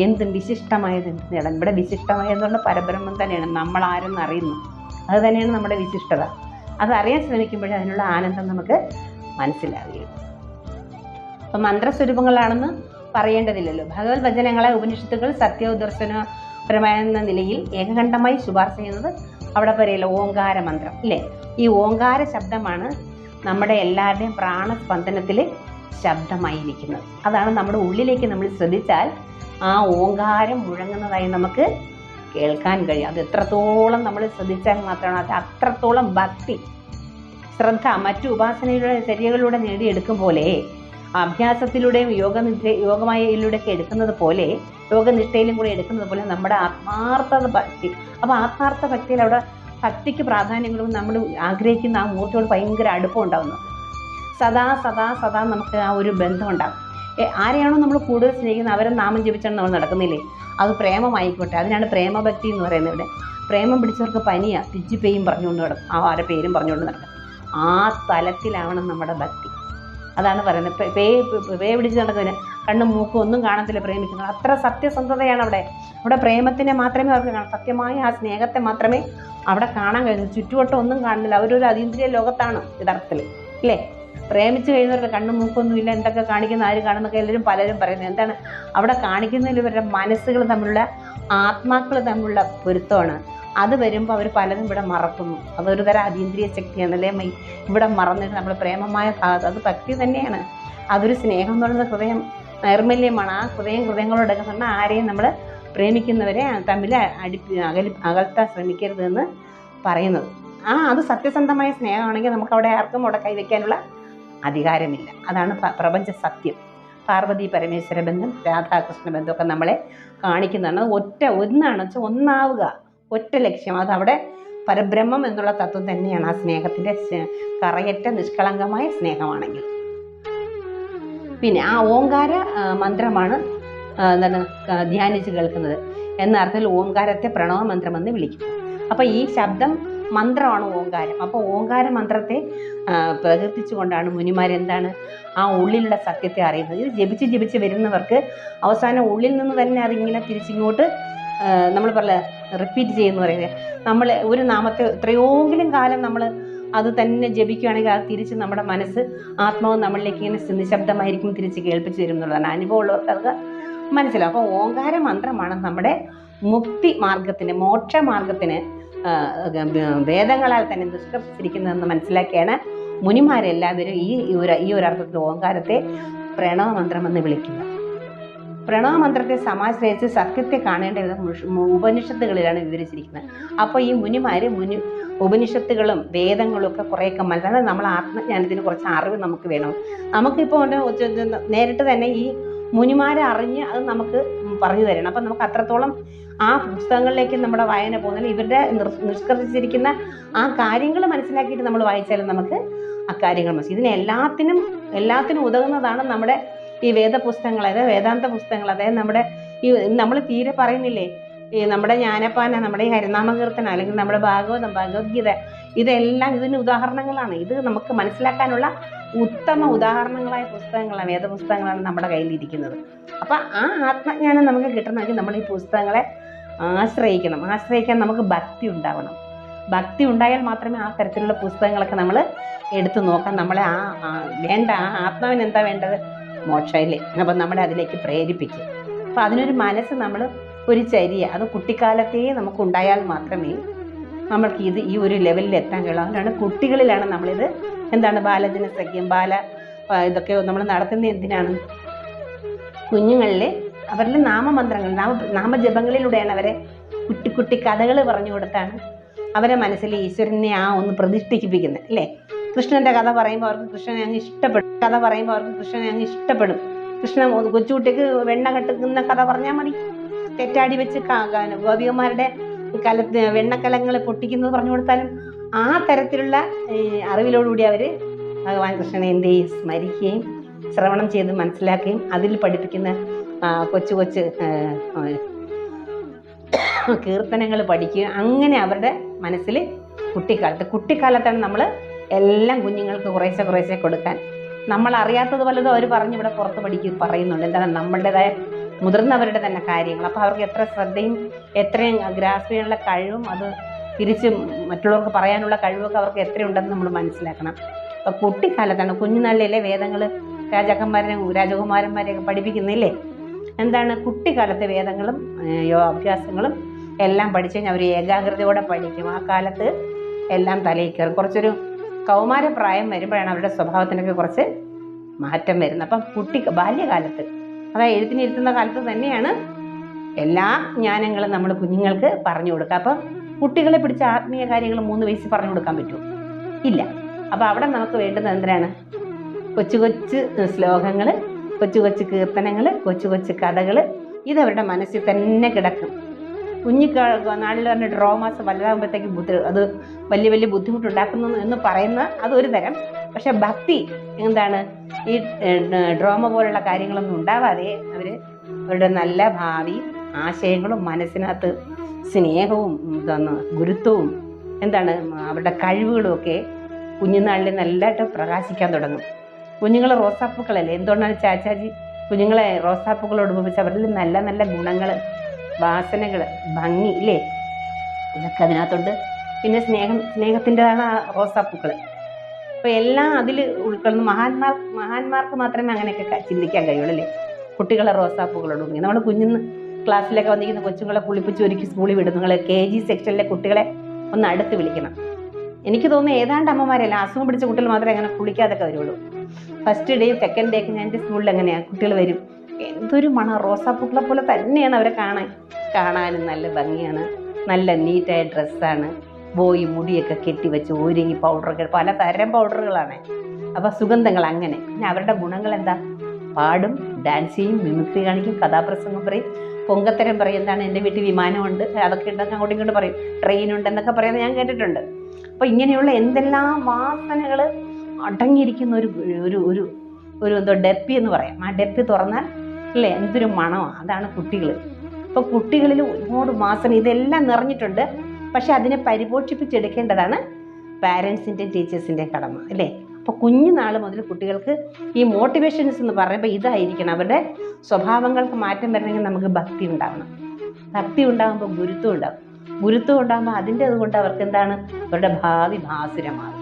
എന്തും വിശിഷ്ടമായത് നേടാം. ഇവിടെ വിശിഷ്ടമായതുകൊണ്ട് പരബ്രഹ്മം തന്നെയാണ്. നമ്മളാരെന്ന് അറിയുന്നു, അത് തന്നെയാണ് നമ്മുടെ വിശിഷ്ടത. അതറിയാൻ ശ്രമിക്കുമ്പോഴേ അതിനുള്ള ആനന്ദം നമുക്ക് മനസ്സിലാവുകയുള്ളൂ. അപ്പം മന്ത്രസ്വരൂപങ്ങളാണെന്ന് പറയേണ്ടതില്ലല്ലോ. ഭഗവത് വചനങ്ങളെ ഉപനിഷത്തുകൾ സത്യോദർശനപരമായെന്ന നിലയിൽ ഏകകണ്ഠമായി ശുപാർശ ചെയ്യുന്നത് അവിടെ പറയല്ലോ ഓങ്കാര മന്ത്രം, ഇല്ലേ? ഈ ഓങ്കാര ശബ്ദമാണ് നമ്മുടെ എല്ലാവരുടെയും പ്രാണസ്പന്ദനത്തിൽ ശബ്ദമായിരിക്കുന്നത്. അതാണ് നമ്മുടെ ഉള്ളിലേക്ക് നമ്മൾ ശ്രദ്ധിച്ചാൽ ആ ഓങ്കാരം മുഴങ്ങുന്നതായി നമുക്ക് കേൾക്കാൻ കഴിയും. അത് എത്രത്തോളം നമ്മൾ ശ്രദ്ധിച്ചാൽ മാത്രമാണ് അത് അത്രത്തോളം ഭക്തി, ശ്രദ്ധ മറ്റു ഉപാസനയുടെ ചര്യകളിലൂടെ നേടിയെടുക്കും പോലെ അഭ്യാസത്തിലൂടെയും യോഗമായയിലൂടെയൊക്കെ എടുക്കുന്നത് പോലെ, യോഗനിഷ്ഠയിലും കൂടെ എടുക്കുന്നത് പോലെ നമ്മുടെ ആത്മാർത്ഥത ഭക്തി. അപ്പോൾ ആത്മാർത്ഥ ഭക്തിയിൽ അവിടെ ഭക്തിക്ക് പ്രാധാന്യം കൊടുക്കും. നമ്മൾ ആഗ്രഹിക്കുന്ന ആ മൂർത്തിയോട് ഭയങ്കര അടുപ്പം ഉണ്ടാകുന്നു. സദാ സദാ സദാ നമുക്ക് ആ ഒരു ബന്ധം ഉണ്ടാകും. ആരെയാണോ നമ്മൾ കൂടുതൽ സ്നേഹിക്കുന്നത് അവരെ നാമം ജപിച്ചാണ് നമ്മൾ നടക്കുന്നില്ലേ, അത് പ്രേമമായിക്കോട്ടെ. അതിനാണ് പ്രേമഭക്തി എന്ന് പറയുന്നത്. ഇവിടെ പ്രേമം പിടിച്ചവർക്ക് പനിയാ, പിജിപ്പേയും പറഞ്ഞുകൊണ്ട് നടക്കും, ആ ആരെ പേരും പറഞ്ഞുകൊണ്ട് നടക്കും. ആ തലത്തിലാവണം നമ്മുടെ ഭക്തി. അതാണ് പറയുന്നത്. പേ പിടിച്ച് നടക്കുന്നതിന് കണ്ണും മൂക്കും ഒന്നും കാണത്തില്ല പ്രേമിക്കുന്നത്. അത്ര സത്യസന്ധതയാണ് അവിടെ. അവിടെ പ്രേമത്തിനെ മാത്രമേ അവർക്ക് കാണാം, സത്യമായ ആ സ്നേഹത്തെ മാത്രമേ അവിടെ കാണാൻ കഴിയുന്നു. ചുറ്റുവട്ടം ഒന്നും കാണുന്നില്ല. അവരൊരു അതീന്ദ്രിയ ലോകത്താണ് യഥാർത്ഥത്തിൽ, അല്ലേ? പ്രേമിച്ച് കഴിയുന്നവരുടെ കണ്ണും മൂക്കൊന്നുമില്ല, എന്തൊക്കെ കാണിക്കുന്ന ആര് കാണുന്നൊക്കെ പലരും പറയുന്നത് എന്താണ് അവിടെ കാണിക്കുന്നതിൽ ഇവരുടെ മനസ്സുകൾ തമ്മിലുള്ള, ആത്മാക്കൾ തമ്മിലുള്ള പൊരുത്തമാണ്. അത് വരുമ്പോൾ അവർ പലതും ഇവിടെ മറക്കുന്നു. അതൊരു തരം അതീന്ദ്രിയ ശക്തിയാണ്, അല്ലേ? ഇവിടെ മറന്നിട്ട് നമ്മൾ പ്രേമമായ ഭാഗത്ത് അത് ഭക്തി തന്നെയാണ്. അതൊരു സ്നേഹം എന്ന് പറയുന്നത് ഹൃദയം നൈർമല്യമാണ്. ആ ഹൃദയങ്ങളോടൊക്കെ ആരെയും നമ്മൾ പ്രേമിക്കുന്നവരെ തമ്മിൽ അകൽത്താൻ ശ്രമിക്കരുതെന്ന് പറയുന്നത്. അത് സത്യസന്ധമായ സ്നേഹമാണെങ്കിൽ നമുക്ക് അവിടെ ആർക്കും അവിടെ കൈവയ്ക്കാനുള്ള അധികാരമില്ല. അതാണ് പ്രപഞ്ച സത്യം. പാർവതി പരമേശ്വര ബന്ധം, രാധാകൃഷ്ണ ബന്ധമൊക്കെ നമ്മളെ കാണിക്കുന്നതാണ്. ഒന്നാണ് വെച്ചാൽ ഒന്നാവുക, ഒറ്റ ലക്ഷ്യം. അതവിടെ പരബ്രഹ്മം എന്നുള്ള തത്വം തന്നെയാണ് ആ സ്നേഹത്തിൻ്റെ കറയറ്റ നിഷ്കളങ്കമായ സ്നേഹമാണെങ്കിൽ. പിന്നെ ആ ഓങ്കാര മന്ത്രമാണ് എന്താണ് ധ്യാനിച്ച് കേൾക്കുന്നത് എന്ന അർത്ഥത്തിൽ ഓങ്കാരത്തെ പ്രണവ മന്ത്രമെന്ന് വിളിക്കും. അപ്പോൾ ഈ ശബ്ദം മന്ത്രമാണ് ഓങ്കാരം. അപ്പോൾ ഓങ്കാര മന്ത്രത്തെ പ്രകീർത്തിച്ചുകൊണ്ടാണ് മുനിമാരെന്താണ് ആ ഉള്ളിലുള്ള സത്യത്തെ അറിയുന്നത്. ഇത് ജപിച്ച് വരുന്നവർക്ക് അവസാനം ഉള്ളിൽ നിന്ന് തന്നെ അതിങ്ങനെ തിരിച്ചിങ്ങോട്ട് നമ്മൾ റിപ്പീറ്റ് ചെയ്യുന്നു പറയുന്നത്. നമ്മൾ ഒരു നാമത്തെ എത്രയോങ്കിലും കാലം നമ്മൾ അത് തന്നെ ജപിക്കുകയാണെങ്കിൽ അത് തിരിച്ച് നമ്മുടെ മനസ്സ് ആത്മാവ് നമ്മളിലേക്ക് ഇങ്ങനെ നിശബ്ദമായിരിക്കും തിരിച്ച് കേൾപ്പിച്ച് തരും എന്നുള്ളതാണ്. അനുഭവമുള്ളവർക്ക് അത് മനസ്സിലാവും. അപ്പോൾ ഓങ്കാര മന്ത്രമാണ് നമ്മുടെ മുക്തി മാർഗത്തിന്, മോക്ഷമാർഗത്തിന് വേദങ്ങളാൽ തന്നെ നിഷ്കർഷിച്ചിരിക്കുന്നതെന്ന് മനസ്സിലാക്കിയാണ് മുനിമാരെല്ലാവരും ഈ ഒരു അർത്ഥത്തിൽ ഓങ്കാരത്തെ പ്രണവ മന്ത്രമെന്ന് വിളിക്കുന്നത്. പ്രണവ മന്ത്രത്തെ സമാശ്രയിച്ച് സത്യത്തെ കാണേണ്ട വിധം ഉപനിഷത്തുകളിലാണ് വിവരിച്ചിരിക്കുന്നത്. അപ്പോൾ ഈ മുനിമാര് ഉപനിഷത്തുകളും വേദങ്ങളും ഒക്കെ കുറേയൊക്കെ മനസ്സിലാക്കാൻ നമ്മൾ ആത്മജ്ഞാനത്തിന് കുറച്ച് അറിവ് നമുക്ക് വേണം. നമുക്കിപ്പോൾ നേരിട്ട് തന്നെ ഈ മുനിമാരെ അറിഞ്ഞ് അത് നമുക്ക് പറഞ്ഞു തരണം. അപ്പം നമുക്ക് അത്രത്തോളം ആ പുസ്തകങ്ങളിലേക്ക് നമ്മുടെ വായന പോകുന്നില്ല. ഇവരുടെ നിഷ്കർഷിച്ചിരിക്കുന്ന ആ കാര്യങ്ങൾ മനസ്സിലാക്കിയിട്ട് നമ്മൾ വായിച്ചാലും നമുക്ക് ആ കാര്യങ്ങൾ മനസ്സിലാക്കും. എല്ലാത്തിനും ഉതകുന്നതാണ് നമ്മുടെ ഈ വേദപുസ്തകങ്ങൾ, അതായത് വേദാന്ത പുസ്തകങ്ങൾ. അതായത് നമ്മുടെ ഈ നമ്മൾ തീരെ പറയുന്നില്ലേ, ഈ നമ്മുടെ ജ്ഞാനപ്പാന, നമ്മുടെ ഈ ഹരിനാമകീർത്തനം, അല്ലെങ്കിൽ നമ്മുടെ ഭാഗവതം, ഭഗവത്ഗീത, ഇതെല്ലാം ഇതിന് ഉദാഹരണങ്ങളാണ്. ഇത് നമുക്ക് മനസ്സിലാക്കാനുള്ള ഉത്തമ ഉദാഹരണങ്ങളായ പുസ്തകങ്ങളാണ്, വേദപുസ്തകങ്ങളാണ് നമ്മുടെ കയ്യിലിരിക്കുന്നത്. അപ്പം ആ ആത്മജ്ഞാനം നമുക്ക് കിട്ടണമെങ്കിൽ നമ്മൾ ഈ പുസ്തകങ്ങളെ ആശ്രയിക്കാൻ നമുക്ക് ഭക്തി ഉണ്ടാവണം. ഭക്തി ഉണ്ടായാൽ മാത്രമേ ആ തരത്തിലുള്ള പുസ്തകങ്ങളൊക്കെ നമ്മൾ എടുത്തു നോക്കാൻ, നമ്മളെ വേണ്ട ആത്മാവിന് എന്താ വേണ്ടത്, മോക്ഷമില്ലേ, അപ്പം നമ്മളെ അതിലേക്ക് പ്രേരിപ്പിക്കും. അപ്പം അതിനൊരു മനസ്സ്, നമ്മൾ ഒരു ചര്യ, അത് കുട്ടിക്കാലത്തേ നമുക്കുണ്ടായാൽ മാത്രമേ നമ്മൾക്ക് ഈ ഒരു ലെവലിൽ എത്താൻ കഴിയും. അതുകൊണ്ടാണ് കുട്ടികളിലാണ് നമ്മളിത് ബാലജനസഖ്യം, ഇതൊക്കെ നമ്മൾ നടത്തുന്നത് എന്തിനാണ്? കുഞ്ഞുങ്ങളിൽ അവരിൽ നാമമന്ത്രങ്ങൾ, നാമജപങ്ങളിലൂടെയാണ് അവരെ കുട്ടി കഥകൾ പറഞ്ഞു കൊടുത്താണ് അവരെ മനസ്സിൽ ഈശ്വരനെ ഒന്ന് പ്രതിഷ്ഠിപ്പിക്കുന്നത്, അല്ലേ? കൃഷ്ണൻ്റെ കഥ പറയുമ്പോൾ അവർക്ക് കൃഷ്ണനെ അങ്ങ് ഇഷ്ടപ്പെടും. കൃഷ്ണൻ കൊച്ചുകുട്ടിക്ക് വെണ്ണ കെട്ടുന്ന കഥ പറഞ്ഞാൽ മതി. തെറ്റാടി വെച്ച് ഗോപികമാരുടെ വെണ്ണക്കലങ്ങൾ പൊട്ടിക്കുന്നത് പറഞ്ഞു കൊടുത്താലും ആ തരത്തിലുള്ള അറിവിലോടുകൂടി അവർ ഭഗവാൻ കൃഷ്ണനെ എന്ത് ചെയ്യും, സ്മരിക്കുകയും ശ്രവണം ചെയ്ത് മനസ്സിലാക്കുകയും അതിൽ പഠിപ്പിക്കുന്ന കൊച്ചു കീർത്തനങ്ങൾ പഠിക്കുകയും അങ്ങനെ അവരുടെ മനസ്സിൽ കുട്ടിക്കാലത്താണ് നമ്മൾ എല്ലാം കുഞ്ഞുങ്ങൾക്ക് കുറേശ്ശെ കൊടുക്കാൻ. നമ്മൾ അറിയാത്തത് വല്ലതും അവർ പറഞ്ഞ് ഇവിടെ പുറത്ത് പറയുന്നുണ്ട്. എന്താണ് നമ്മളുടേതായ മുതിർന്നവരുടെ തന്നെ കാര്യങ്ങൾ. അപ്പോൾ അവർക്ക് എത്ര ശ്രദ്ധയും എത്രയും ഗ്രാസ്പ് ചെയ്യാനുള്ള കഴിവും അത് തിരിച്ച് മറ്റുള്ളവർക്ക് പറയാനുള്ള കഴിവൊക്കെ അവർക്ക് എത്രയുണ്ടെന്ന് നമ്മൾ മനസ്സിലാക്കണം. അപ്പോൾ കുട്ടിക്കാലത്താണ്, കുഞ്ഞുനാളിലെ വേദങ്ങൾ രാജകുമാരന്മാരെയൊക്കെ പഠിപ്പിക്കുന്നില്ലേ, എന്താണ് കുട്ടിക്കാലത്തെ വേദങ്ങളും യോഗാഭ്യാസങ്ങളും എല്ലാം പഠിച്ചു കഴിഞ്ഞാൽ അവർ ഏകാഗ്രതയോടെ പഠിക്കും. ആ കാലത്ത് എല്ലാം തലയിൽ കയറും. കുറച്ചൊരു കൗമാരപ്രായം വരുമ്പോഴാണ് അവരുടെ സ്വഭാവത്തിനൊക്കെ കുറച്ച് മാറ്റം വരുന്നത്. അപ്പം ബാല്യകാലത്ത്, അതായത് എഴുത്തിനിരുത്തുന്ന കാലത്ത് തന്നെയാണ് എല്ലാ ജ്ഞാനങ്ങളും നമ്മൾ കുഞ്ഞുങ്ങൾക്ക് പറഞ്ഞു കൊടുക്കുക. അപ്പം കുട്ടികളെ പിടിച്ച ആത്മീയ കാര്യങ്ങൾ 3 വയസ്സിൽ പറഞ്ഞു കൊടുക്കാൻ പറ്റുമോ? ഇല്ല. അപ്പോൾ അവിടെ നമുക്ക് വേണ്ടുന്നത് എന്തിനാണ്? കൊച്ചു കൊച്ചു ശ്ലോകങ്ങൾ, കൊച്ചു കൊച്ചു കീർത്തനങ്ങൾ, കൊച്ചു കൊച്ചു കഥകൾ, ഇതവരുടെ മനസ്സിൽ തന്നെ കിടക്കും. നാളിൽ പറഞ്ഞ ഡ്രോമാസ് വലുതാകുമ്പോഴത്തേക്കും അത് വലിയ വലിയ ബുദ്ധിമുട്ടുണ്ടാക്കുന്നു എന്ന് പറയുന്ന അതൊരു തരം. പക്ഷെ ഭക്തി എന്താണ്, ഈ ഡ്രോമ പോലുള്ള കാര്യങ്ങളൊന്നും ഉണ്ടാവാതെ അവരുടെ നല്ല ഭാവി ആശയങ്ങളും മനസ്സിനകത്ത് സ്നേഹവും ഗുരുത്വവും അവരുടെ കഴിവുകളും ഒക്കെ കുഞ്ഞുനാളിൽ നല്ലതായിട്ട് പ്രകാശിക്കാൻ തുടങ്ങും. കുഞ്ഞുങ്ങൾ റോസാപ്പൂക്കളല്ലേ, എന്തുകൊണ്ടാണ് ചാച്ചാജി കുഞ്ഞുങ്ങളെ റോസാപ്പൂക്കളോട് ഉപയോഗിച്ച് അവരിൽ നല്ല നല്ല ഗുണങ്ങൾ, വാസനകൾ, ഭംഗി ഇല്ലേ, ഇതൊക്കെ അതിനകത്തുണ്ട്. പിന്നെ സ്നേഹത്തിൻ്റെതാണ് ആ റോസാപ്പൂക്കൾ. അപ്പോൾ എല്ലാം അതിൽ ഉൾക്കൊള്ളുന്ന മഹാന്മാർക്ക് മാത്രമേ അങ്ങനെയൊക്കെ ചിന്തിക്കാൻ കഴിയുള്ളൂ അല്ലേ. കുട്ടികളെ റോസാപ്പൂക്കളോട് ഉപയോഗിക്കും. നമ്മൾ കുഞ്ഞിന്ന് ക്ലാസ്സിലൊക്കെ വന്നിരിക്കുന്ന കൊച്ചുങ്ങളെ കുളിപ്പിച്ച് ഒരുക്കി സ്കൂളിൽ വിടും. നിങ്ങൾ KG സെക്ഷനിലെ കുട്ടികളെ ഒന്ന് അടുത്ത് വിളിക്കണം. എനിക്ക് തോന്നുന്നു ഏതാണ്ട് അമ്മമാരല്ല, അസുഖം പിടിച്ച കുട്ടികൾ മാത്രമേ അങ്ങനെ കുളിക്കാതൊക്കെ വരുള്ളൂ. ഫസ്റ്റ് ഡേ സെക്കൻഡ് ഡേ ഒക്കെ ഞാൻ എൻ്റെ സ്കൂളിൽ എങ്ങനെയാണ് കുട്ടികൾ വരും, എന്തൊരു മണം, റോസാപ്പൂക്കളെ പോലെ തന്നെയാണ് അവരെ കാണാനും നല്ല ഭംഗിയാണ്, നല്ല നീറ്റായ ഡ്രസ്സാണ്, മുടിയൊക്കെ കെട്ടിവെച്ച് ഒരുങ്ങി പൗഡറൊക്കെ, പലതരം പൗഡറുകളാണ്. അപ്പോൾ സുഗന്ധങ്ങൾ അങ്ങനെ. പിന്നെ അവരുടെ ഗുണങ്ങൾ എന്താ, പാടും, ഡാൻസ് ചെയ്യും, മിമിക്രി കാണിക്കും, കഥാപ്രസംഗം പറയും, പൊങ്കത്തരം പറയും. എൻ്റെ വീട്ടിൽ വിമാനമുണ്ട്, അതൊക്കെ ഉണ്ടെന്ന് അങ്ങോട്ടും ഇങ്ങോട്ട് പറയും, ട്രെയിനുണ്ട് എന്നൊക്കെ പറയുന്നത് ഞാൻ കേട്ടിട്ടുണ്ട്. അപ്പോൾ ഇങ്ങനെയുള്ള എന്തെല്ലാം വാസനകൾ അടങ്ങിയിരിക്കുന്ന ഒരു എന്തോ ഡെപ്പി എന്ന് പറയാം. ആ ഡെപ്പി തുറന്നാൽ അല്ലേ എന്തൊരു മണമാണ്. അതാണ് കുട്ടികൾ. അപ്പോൾ കുട്ടികളിൽ ഒരുപാട് വാസന ഇതെല്ലാം നിറഞ്ഞിട്ടുണ്ട്. പക്ഷെ അതിനെ പരിപോഷിപ്പിച്ചെടുക്കേണ്ടതാണ് പാരൻസിൻ്റെയും ടീച്ചേഴ്സിൻ്റെയും കടമ അല്ലേ. അപ്പോൾ കുഞ്ഞുനാൾ മുതൽ കുട്ടികൾക്ക് ഈ മോട്ടിവേഷൻസ് എന്ന് പറയുമ്പോൾ ഇതായിരിക്കണം. അവരുടെ സ്വഭാവങ്ങൾക്ക് മാറ്റം വരണമെങ്കിൽ നമുക്ക് ഭക്തി ഉണ്ടാവണം. ഭക്തി ഉണ്ടാകുമ്പോൾ ഗുരുത്വം ഉണ്ടാകും. ഗുരുത്വം ഉണ്ടാകുമ്പോൾ അതിൻ്റെ അതുകൊണ്ട് അവർക്ക് അവരുടെ ഭാവി ഭാസുരമാകും.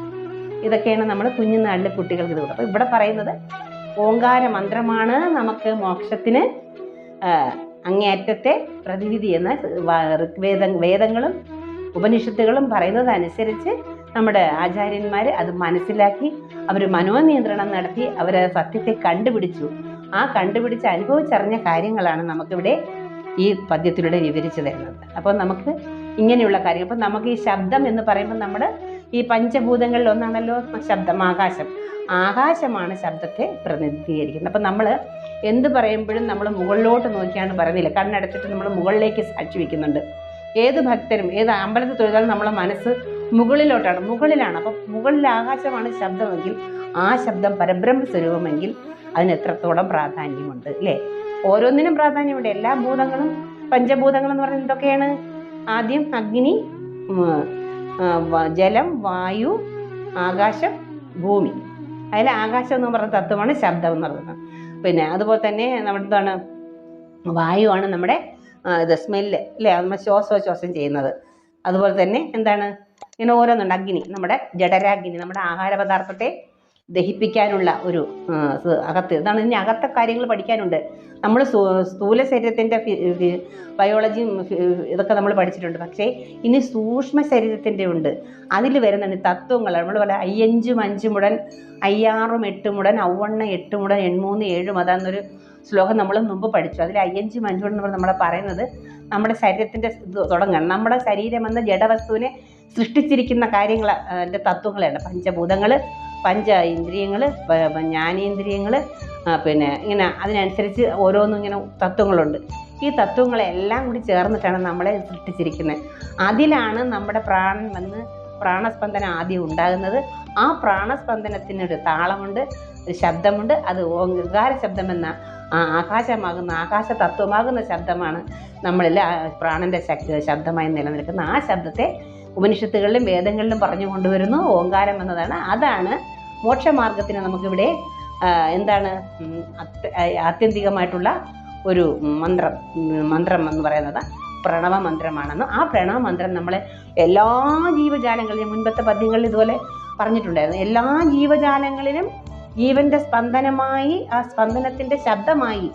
ഇതൊക്കെയാണ് നമ്മൾ കുഞ്ഞുനാളിലെ കുട്ടികൾക്ക് ഇത് കൊടുക്കുക. അപ്പോൾ ഇവിടെ പറയുന്നത് ഓങ്കാര മന്ത്രമാണ് നമുക്ക് മോക്ഷത്തിന് അങ്ങേയറ്റത്തെ പ്രതിവിധി എന്ന വേദങ്ങളും ഉപനിഷത്തുകളും പറയുന്നത് അനുസരിച്ച് നമ്മുടെ ആചാര്യന്മാർ അത് മനസ്സിലാക്കി അവർ മനോനിയന്ത്രണം നടത്തി അവർ സത്യത്തെ കണ്ടുപിടിച്ചു. ആ കണ്ടുപിടിച്ച് അനുഭവിച്ചറിഞ്ഞ കാര്യങ്ങളാണ് നമുക്കിവിടെ ഈ പദ്യത്തിലൂടെ വിവരിച്ചു തരുന്നത്. അപ്പോൾ നമുക്ക് ഇങ്ങനെയുള്ള കാര്യങ്ങൾ, അപ്പം നമുക്ക് ഈ ശബ്ദം എന്ന് പറയുമ്പോൾ നമ്മുടെ ഈ പഞ്ചഭൂതങ്ങളിൽ ഒന്നാണല്ലോ ശബ്ദം, ആകാശമാണ് ശബ്ദത്തെ പ്രതിനിധീകരിക്കുന്നത്. അപ്പം നമ്മൾ എന്ത് പറയുമ്പോഴും നമ്മൾ മുകളിലോട്ട് നോക്കിയാണ് പറയുന്നില്ല, കണ്ണടച്ചിട്ട് നമ്മൾ മുകളിലേക്ക് സാക്ഷി വയ്ക്കുന്നുണ്ട്. ഏത് ഭക്തരും ഏത് അമ്പലത്തിൽ തൊഴുതാലും നമ്മളെ മനസ്സ് മുകളിലാണ്. അപ്പം മുകളിൽ ആകാശമാണ് ശബ്ദമെങ്കിൽ ആ ശബ്ദം പരബ്രഹ്മ സ്വരൂപമെങ്കിൽ അതിന് എത്രത്തോളം പ്രാധാന്യമുണ്ട് അല്ലേ. ഓരോന്നിനും പ്രാധാന്യമുണ്ട്. എല്ലാ ഭൂതങ്ങളും പഞ്ചഭൂതങ്ങളെന്ന് പറയുന്നത് എന്തൊക്കെയാണ്? ആദ്യം അഗ്നി, ജലം, വായു, ആകാശം, ഭൂമി. അതിൽ ആകാശം എന്ന് പറയുന്ന തത്വമാണ് ശബ്ദം എന്ന് പറയുന്നത്. പിന്നെ അതുപോലെ തന്നെ നമ്മുടെ വായുവാണ് നമ്മുടെ സ്മെല്ല് അല്ലേ, നമ്മൾ ശ്വാസം ചെയ്യുന്നത്. അതുപോലെ തന്നെ ഇങ്ങനെ ഓരോന്നുണ്ട്. അഗ്നി നമ്മുടെ ജഠരാഗ്നി, നമ്മുടെ ആഹാര പദാർത്ഥത്തെ ദഹിപ്പിക്കാനുള്ള ഒരു ഇതാണ്. ഇനി അകത്തെ കാര്യങ്ങൾ പഠിക്കാനുണ്ട്. നമ്മൾ സ്ഥൂല ശരീരത്തിൻ്റെ ബയോളജിയും ഇതൊക്കെ നമ്മൾ പഠിച്ചിട്ടുണ്ട്. പക്ഷേ ഇനി സൂക്ഷ്മ ശരീരത്തിൻ്റെ ഉണ്ട്. അതിൽ വരുന്നുണ്ട് തത്വങ്ങൾ. നമ്മൾ പോലെ 5 5 മുടൻ 6 8 മുടൻ 9 8 മുടൻ 83 7 അതാന്നൊരു ശ്ലോകം നമ്മൾ മുമ്പ് പഠിച്ചു. അതിൽ 5 5 മുടൻ നമ്മളെ പറയുന്നത് നമ്മുടെ ശരീരത്തിൻ്റെ തുടങ്ങണം. നമ്മുടെ ശരീരം എന്ന ജഡവസ്തുവിനെ സൃഷ്ടിച്ചിരിക്കുന്ന കാര്യങ്ങൾ, അതിൻ്റെ തത്വങ്ങളാണ് പഞ്ചഭൂതങ്ങൾ, പഞ്ച ഇന്ദ്രിയങ്ങൾ, ജ്ഞാനേന്ദ്രിയങ്ങൾ, പിന്നെ ഇങ്ങനെ അതിനനുസരിച്ച് ഓരോന്നും ഇങ്ങനെ തത്വങ്ങളുണ്ട്. ഈ തത്വങ്ങളെല്ലാം കൂടി ചേർന്നിട്ടാണ് നമ്മളെ സൃഷ്ടിച്ചിരിക്കുന്നത്. അതിലാണ് നമ്മുടെ പ്രാണൻ വന്ന് പ്രാണസ്പന്ദനം ആദ്യം ഉണ്ടാകുന്നത്. ആ പ്രാണസ്പന്ദനത്തിനൊരു താളമുണ്ട്, ഒരു ശബ്ദമുണ്ട്. അത് ഓങ്കാര ശബ്ദമെന്ന ആകാശമാകുന്ന ആകാശ തത്വമാകുന്ന ശബ്ദമാണ് നമ്മളിൽ പ്രാണൻ്റെ ശബ്ദമായി നിലനിൽക്കുന്ന. ആ ശബ്ദത്തെ ഉപനിഷത്തുകളിലും വേദങ്ങളിലും പറഞ്ഞു കൊണ്ടുവരുന്നു. ഓങ്കാരം എന്നതാണ്. അതാണ് മോക്ഷമാർഗത്തിന് നമുക്കിവിടെ ആത്യന്തികമായിട്ടുള്ള ഒരു മന്ത്രം എന്ന് പറയുന്നത് പ്രണവ മന്ത്രമാണെന്ന്. ആ പ്രണവ മന്ത്രം നമ്മളെ എല്ലാ ജീവജാലങ്ങളിലും, മുൻപത്തെ പദ്യങ്ങളിൽ ഇതുപോലെ പറഞ്ഞിട്ടുണ്ടായിരുന്നു, എല്ലാ ജീവജാലങ്ങളിലും ജീവന്റെ സ്പന്ദനമായി, ആ സ്പന്ദനത്തിൻ്റെ ശബ്ദമായി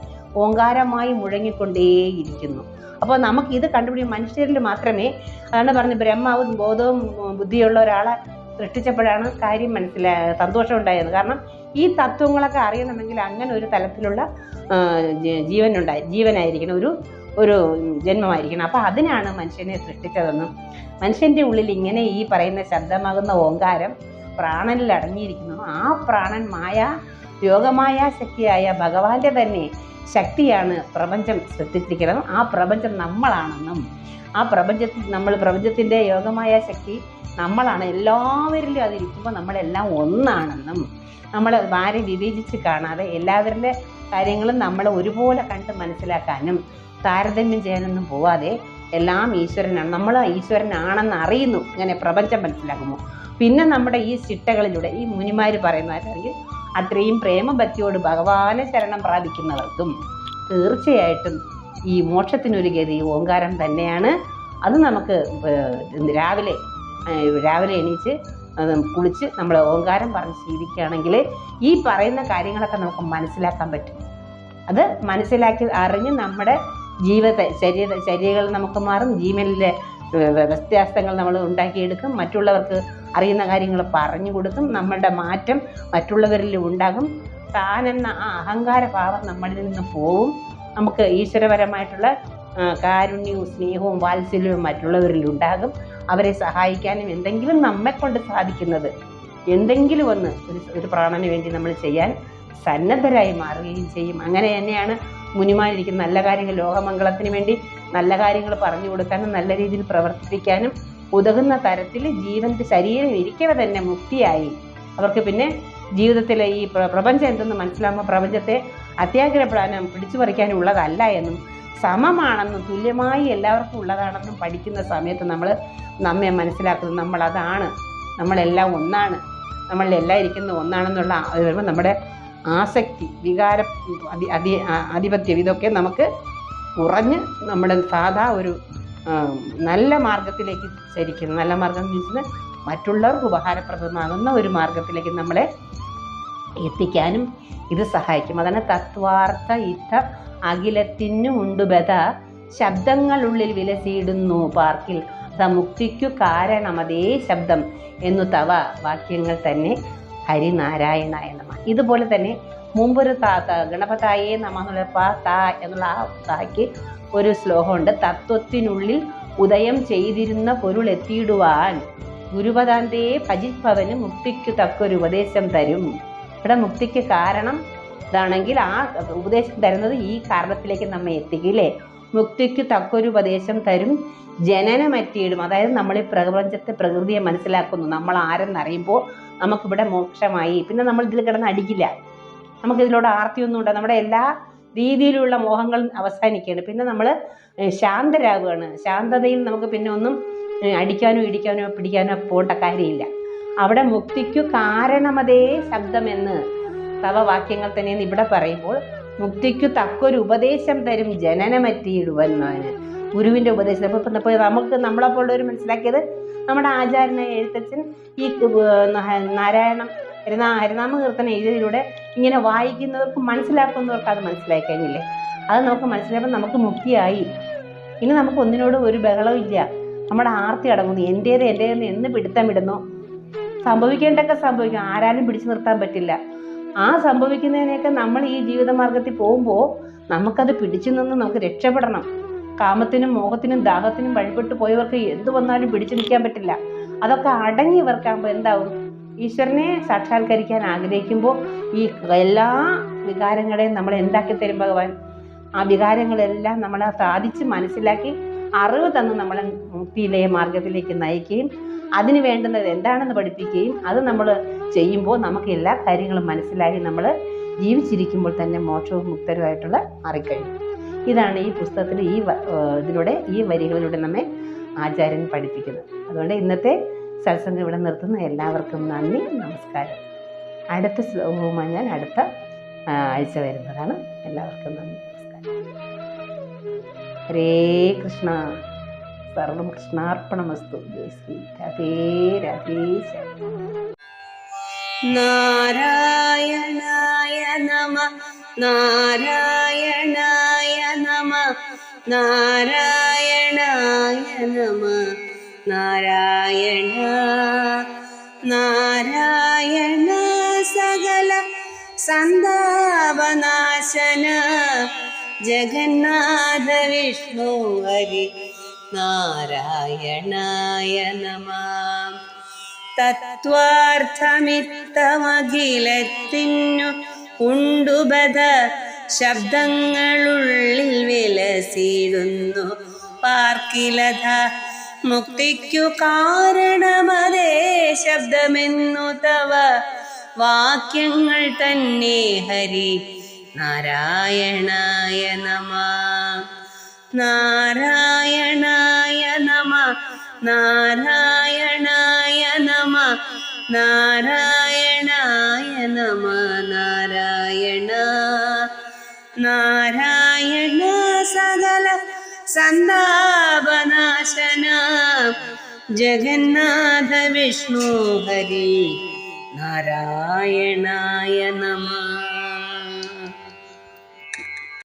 ഓങ്കാരമായി മുഴങ്ങിക്കൊണ്ടേയിരിക്കുന്നു. അപ്പോൾ നമുക്കിത് കണ്ടുപിടിക്കും. മനുഷ്യരിൽ മാത്രമേ, അതാണ് പറഞ്ഞത്, ബ്രഹ്മാവും ബോധവും ബുദ്ധിയുള്ള ഒരാളെ സൃഷ്ടിച്ചപ്പോഴാണ് കാര്യം സന്തോഷം ഉണ്ടായത്. കാരണം ഈ തത്വങ്ങളൊക്കെ അറിയണമെങ്കിൽ അങ്ങനെ ഒരു തലത്തിലുള്ള ജീവനായിരിക്കണം, ഒരു ജന്മമായിരിക്കണം. അപ്പോൾ അതിനാണ് മനുഷ്യനെ സൃഷ്ടിച്ചതെന്നും മനുഷ്യൻ്റെ ഉള്ളിൽ ഇങ്ങനെ ഈ പറയുന്ന ശബ്ദമാകുന്ന ഓങ്കാരം പ്രാണനിൽ അടങ്ങിയിരിക്കുന്നു. ആ പ്രാണൻ യോഗമായ ശക്തിയായ ഭഗവാന്റെ തന്നെ ശക്തിയാണ് പ്രപഞ്ചം സൃഷ്ടിച്ചിരിക്കുന്നത്. ആ പ്രപഞ്ചം നമ്മളാണെന്നും ആ പ്രപഞ്ചത്തിൻ്റെ യോഗമായ ശക്തി നമ്മളാണ്, എല്ലാവരിലും അതിരിക്കുമ്പോൾ നമ്മളെല്ലാം ഒന്നാണെന്നും നമ്മൾ ആരെ വിവേചിച്ച് കാണാതെ എല്ലാവരുടെ കാര്യങ്ങളും നമ്മൾ ഒരുപോലെ കണ്ട് മനസ്സിലാക്കാനും താരതമ്യം ചെയ്യാനൊന്നും പോവാതെ എല്ലാം ഈശ്വരനാണ്, നമ്മൾ ഈശ്വരനാണെന്ന് അറിയുന്നു. ഇങ്ങനെ പ്രപഞ്ചം മനസ്സിലാക്കുമ്പോൾ പിന്നെ നമ്മുടെ ഈ ചിട്ടകളിലൂടെ ഈ മുനിമാർ പറയുന്നതാണെങ്കിൽ അത്രയും പ്രേമഭക്തിയോട് ഭഗവാനെ ശരണം പ്രാപിക്കുന്നവർക്കും തീർച്ചയായിട്ടും ഈ മോക്ഷത്തിനൊരു ഗതി ഓങ്കാരം തന്നെയാണ്. അത് നമുക്ക് രാവിലെ എണീച്ച് കുളിച്ച് നമ്മൾ ഓങ്കാരം പറഞ്ഞ് ശീലിക്കുകയാണെങ്കിൽ ഈ പറയുന്ന കാര്യങ്ങളൊക്കെ നമുക്ക് മനസ്സിലാക്കാൻ പറ്റും. അത് മനസ്സിലാക്കി അറിഞ്ഞ് നമ്മുടെ ചര്യകൾ നമുക്ക് മാറും, ജീവനിലെ വ്യത്യാസങ്ങൾ നമ്മൾ ഉണ്ടാക്കിയെടുക്കും, മറ്റുള്ളവർക്ക് അറിയുന്ന കാര്യങ്ങൾ പറഞ്ഞു കൊടുക്കും, നമ്മളുടെ മാറ്റം മറ്റുള്ളവരിൽ ഉണ്ടാകും. താനെന്ന ആ അഹങ്കാരഭാവം നമ്മളിൽ നിന്ന് പോവും. നമുക്ക് ഈശ്വരപരമായിട്ടുള്ള കാരുണ്യവും സ്നേഹവും വാത്സല്യവും മറ്റുള്ളവരിൽ ഉണ്ടാകും. അവരെ സഹായിക്കാനും എന്തെങ്കിലും നമ്മെക്കൊണ്ട് സാധിക്കുന്നത് എന്തെങ്കിലും ഒരു പ്രാണന് വേണ്ടി നമ്മൾ ചെയ്യാൻ സന്നദ്ധരായി മാറുകയും ചെയ്യും. അങ്ങനെ തന്നെയാണ് മുനിമാരിരിക്കുന്ന നല്ല കാര്യങ്ങൾ, ലോകമംഗളത്തിന് വേണ്ടി നല്ല കാര്യങ്ങൾ പറഞ്ഞു കൊടുക്കാനും നല്ല രീതിയിൽ പ്രവർത്തിപ്പിക്കാനും ഉതകുന്ന തരത്തിൽ ശരീരം ഇരിക്കവ തന്നെ മുക്തിയായി അവർക്ക് പിന്നെ ജീവിതത്തിലെ ഈ പ്രപഞ്ചം എന്തെന്ന് മനസ്സിലാകുമ്പോൾ പ്രപഞ്ചത്തെ അത്യാഗ്രഹപ്പെടാനും പിടിച്ചു പറിക്കാനുള്ളതല്ല എന്നും സമമാണെന്നും തുല്യമായി എല്ലാവർക്കും ഉള്ളതാണെന്നും പഠിക്കുന്ന സമയത്ത് നമ്മെ മനസ്സിലാക്കുന്നു. നമ്മളെല്ലാം ഒന്നാണ്, നമ്മളെല്ലാം ഇരിക്കുന്ന ഒന്നാണെന്നുള്ള വരുമ്പോൾ നമ്മുടെ ആസക്തി, വികാരം, ആധിപത്യം ഇതൊക്കെ നമുക്ക് കുറഞ്ഞ് നമ്മുടെ സാധാ ഒരു നല്ല മാർഗത്തിലേക്ക് ചരിക്കുന്നു. നല്ല മാർഗം മീൻസ് മറ്റുള്ളവർക്ക് ഉപകാരപ്രദമാകുന്ന ഒരു മാർഗത്തിലേക്ക് നമ്മളെ എത്തിക്കാനും ഇത് സഹായിക്കും. അതാണ് തത്വാർത്ഥ ഇത്ത അഖിലത്തിനു ഉണ്ടുബത ശബ്ദങ്ങളുള്ളിൽ വിലസിയിടുന്നു പാർക്കിൽ മുക്തിക്കു കാരണമതേ ശബ്ദം എന്നു തവ വാക്യങ്ങൾ തന്നെ ഹരിനാരായണായ നമ. ഇതുപോലെ തന്നെ മുമ്പൊരു ഗണപതായേ നമ എന്നുള്ള ആ തായ്ക്ക് ഒരു ശ്ലോകമുണ്ട്. തത്വത്തിനുള്ളിൽ ഉദയം ചെയ്തിരുന്ന പൊരുൾ എത്തിയിടുവാൻ ഗുരുപദാന്തയെ ഭജിപ്പവന് മുക്തിക്കു തക്കൊരു ഉപദേശം തരും. ഇവിടെ മുക്തിക്ക് കാരണം ഇതാണെങ്കിൽ ആ ഉപദേശം തരുന്നത് ഈ കാരണത്തിലേക്ക് നമ്മെ എത്തിക്കില്ലേ. മുക്തിക്ക് തക്കൊരു ഉപദേശം തരും, ജനനമറ്റിയിടും. അതായത് നമ്മൾ ഈ പ്രകൃതിയെ മനസ്സിലാക്കുന്നു, നമ്മൾ ആരെന്നറിയുമ്പോൾ നമുക്കിവിടെ മോക്ഷമായി. പിന്നെ നമ്മൾ ഇതിൽ കിടന്ന് അടിക്കില്ല, നമുക്കിതിലൂടെ ആർത്തിയൊന്നും ഉണ്ട്, നമ്മുടെ എല്ലാ രീതിയിലുള്ള മോഹങ്ങൾ അവസാനിക്കുകയാണ്. പിന്നെ നമ്മൾ ശാന്തരാകുകയാണ്. ശാന്തതയിൽ നമുക്ക് പിന്നെ ഒന്നും അടിക്കാനോ ഇടിക്കാനോ പിടിക്കാനോ പോകേണ്ട കാര്യമില്ല. അവിടെ മുക്തിക്കു കാരണമതേ ശബ്ദമെന്ന് തവ വാക്യങ്ങൾ തന്നെയെന്ന് ഇവിടെ പറയുമ്പോൾ മുക്തിക്കു തക്കൊരു ഉപദേശം തരും ജനനമറ്റിയിടുവെന്നതിന് ഗുരുവിൻ്റെ ഉപദേശം. അപ്പോൾ നമുക്ക് നമ്മളെപ്പോലുള്ളവർ മനസ്സിലാക്കിയത് നമ്മുടെ ആചാര്യനായ എഴുത്തച്ഛൻ ഈ ഹരിനാമ കീർത്തനം എഴുതിയതിലൂടെ ഇങ്ങനെ വായിക്കുന്നവർക്ക് മനസ്സിലാക്കുന്നവർക്ക് അത് മനസ്സിലായി കഴിഞ്ഞില്ലേ. അത് നമുക്ക് മനസ്സിലാക്കുമ്പോൾ നമുക്ക് മുക്തിയായി. ഇനി നമുക്ക് ഒന്നിനോടും ഒരു ബഹളവും ഇല്ല. നമ്മുടെ ആർത്തി അടങ്ങുന്നു. എൻ്റേതെന്ന് എന്ന് പിടുത്തമിടുന്നു. സംഭവിക്കേണ്ടതൊക്കെ സംഭവിക്കും, ആരാലും പിടിച്ചു നിർത്താൻ പറ്റില്ല. ആ സംഭവിക്കുന്നതിനെയൊക്കെ നമ്മൾ ഈ ജീവിതമാർഗത്തിൽ പോകുമ്പോൾ നമുക്കത് പിടിച്ചു നിന്ന് നമുക്ക് രക്ഷപ്പെടണം. കാമത്തിനും മോഹത്തിനും ദാഹത്തിനും വഴിപ്പെട്ട് പോയവർക്ക് എന്ത് വന്നാലും പിടിച്ചു നിൽക്കാൻ പറ്റില്ല. അതൊക്കെ അടങ്ങിയവർക്കാകുമ്പോൾ എന്താവും, ഈശ്വരനെ സാക്ഷാത്കരിക്കാൻ ആഗ്രഹിക്കുമ്പോൾ ഈ എല്ലാ വികാരങ്ങളെയും നമ്മൾ എന്താക്കി തരും ഭഗവാൻ. ആ വികാരങ്ങളെല്ലാം നമ്മളെ സാധിച്ച് മനസ്സിലാക്കി അറിവ് തന്ന് നമ്മളെ മുക്തിയിലെ മാർഗത്തിലേക്ക് നയിക്കുകയും അതിന് വേണ്ടുന്നത് എന്താണെന്ന് പഠിപ്പിക്കുകയും അത് നമ്മൾ ചെയ്യുമ്പോൾ നമുക്ക് എല്ലാ കാര്യങ്ങളും മനസ്സിലാക്കി നമ്മൾ ജീവിച്ചിരിക്കുമ്പോൾ തന്നെ മോക്ഷവും മുക്തരുമായിട്ടുള്ള മാറിക്കഴിയും. ഇതാണ് ഈ പുസ്തകത്തിൽ ഈ വരികളിലൂടെ നമ്മെ ആചാര്യൻ പഠിപ്പിക്കുന്നത്. അതുകൊണ്ട് ഇന്നത്തെ സത്സംഗം ഇവിടെ നിർത്തുന്ന എല്ലാവർക്കും നന്ദി, നമസ്കാരം. അടുത്ത ശ്ലോകവുമായി ഞാൻ അടുത്ത ആഴ്ച വരുന്നതാണ്. എല്ലാവർക്കും നന്ദി, നമസ്കാരം. ഹരേ കൃഷ്ണ. സർവം കൃഷ്ണാർപ്പണമസ്തു. ജയ് ശ്രീ രാധേ രാധേ. നാരായണായ നമ നാരായണായ നമ നാരായണായ നമ നാരായണ നാരായണ സകല സന്താപനാശന ജഗന്നാഥ വിഷ്ണു ഹരി നാരായണായ നമ. തത്വാർത്ഥമിത്തമഖിലത്തിനു ഉണ്ടുബധ ശബ്ദങ്ങളുള്ളിൽ വിലസിടുന്നു പാർക്കിലധ. മുക്തിക്കു കാരണമതേ ശബ്ദമെന്നു തവ വാക്യങ്ങൾ തന്നെ. ഹരി നാരായണായ നമ. നാരായണായ നമ. നാരായണായ നമ. നാരായണായ നമ. നാരായണ നാരായണ സകല സന്താപനാശന ജഗന്നാഥ വിഷ്ണു ഹരി നാരായണായ നമ.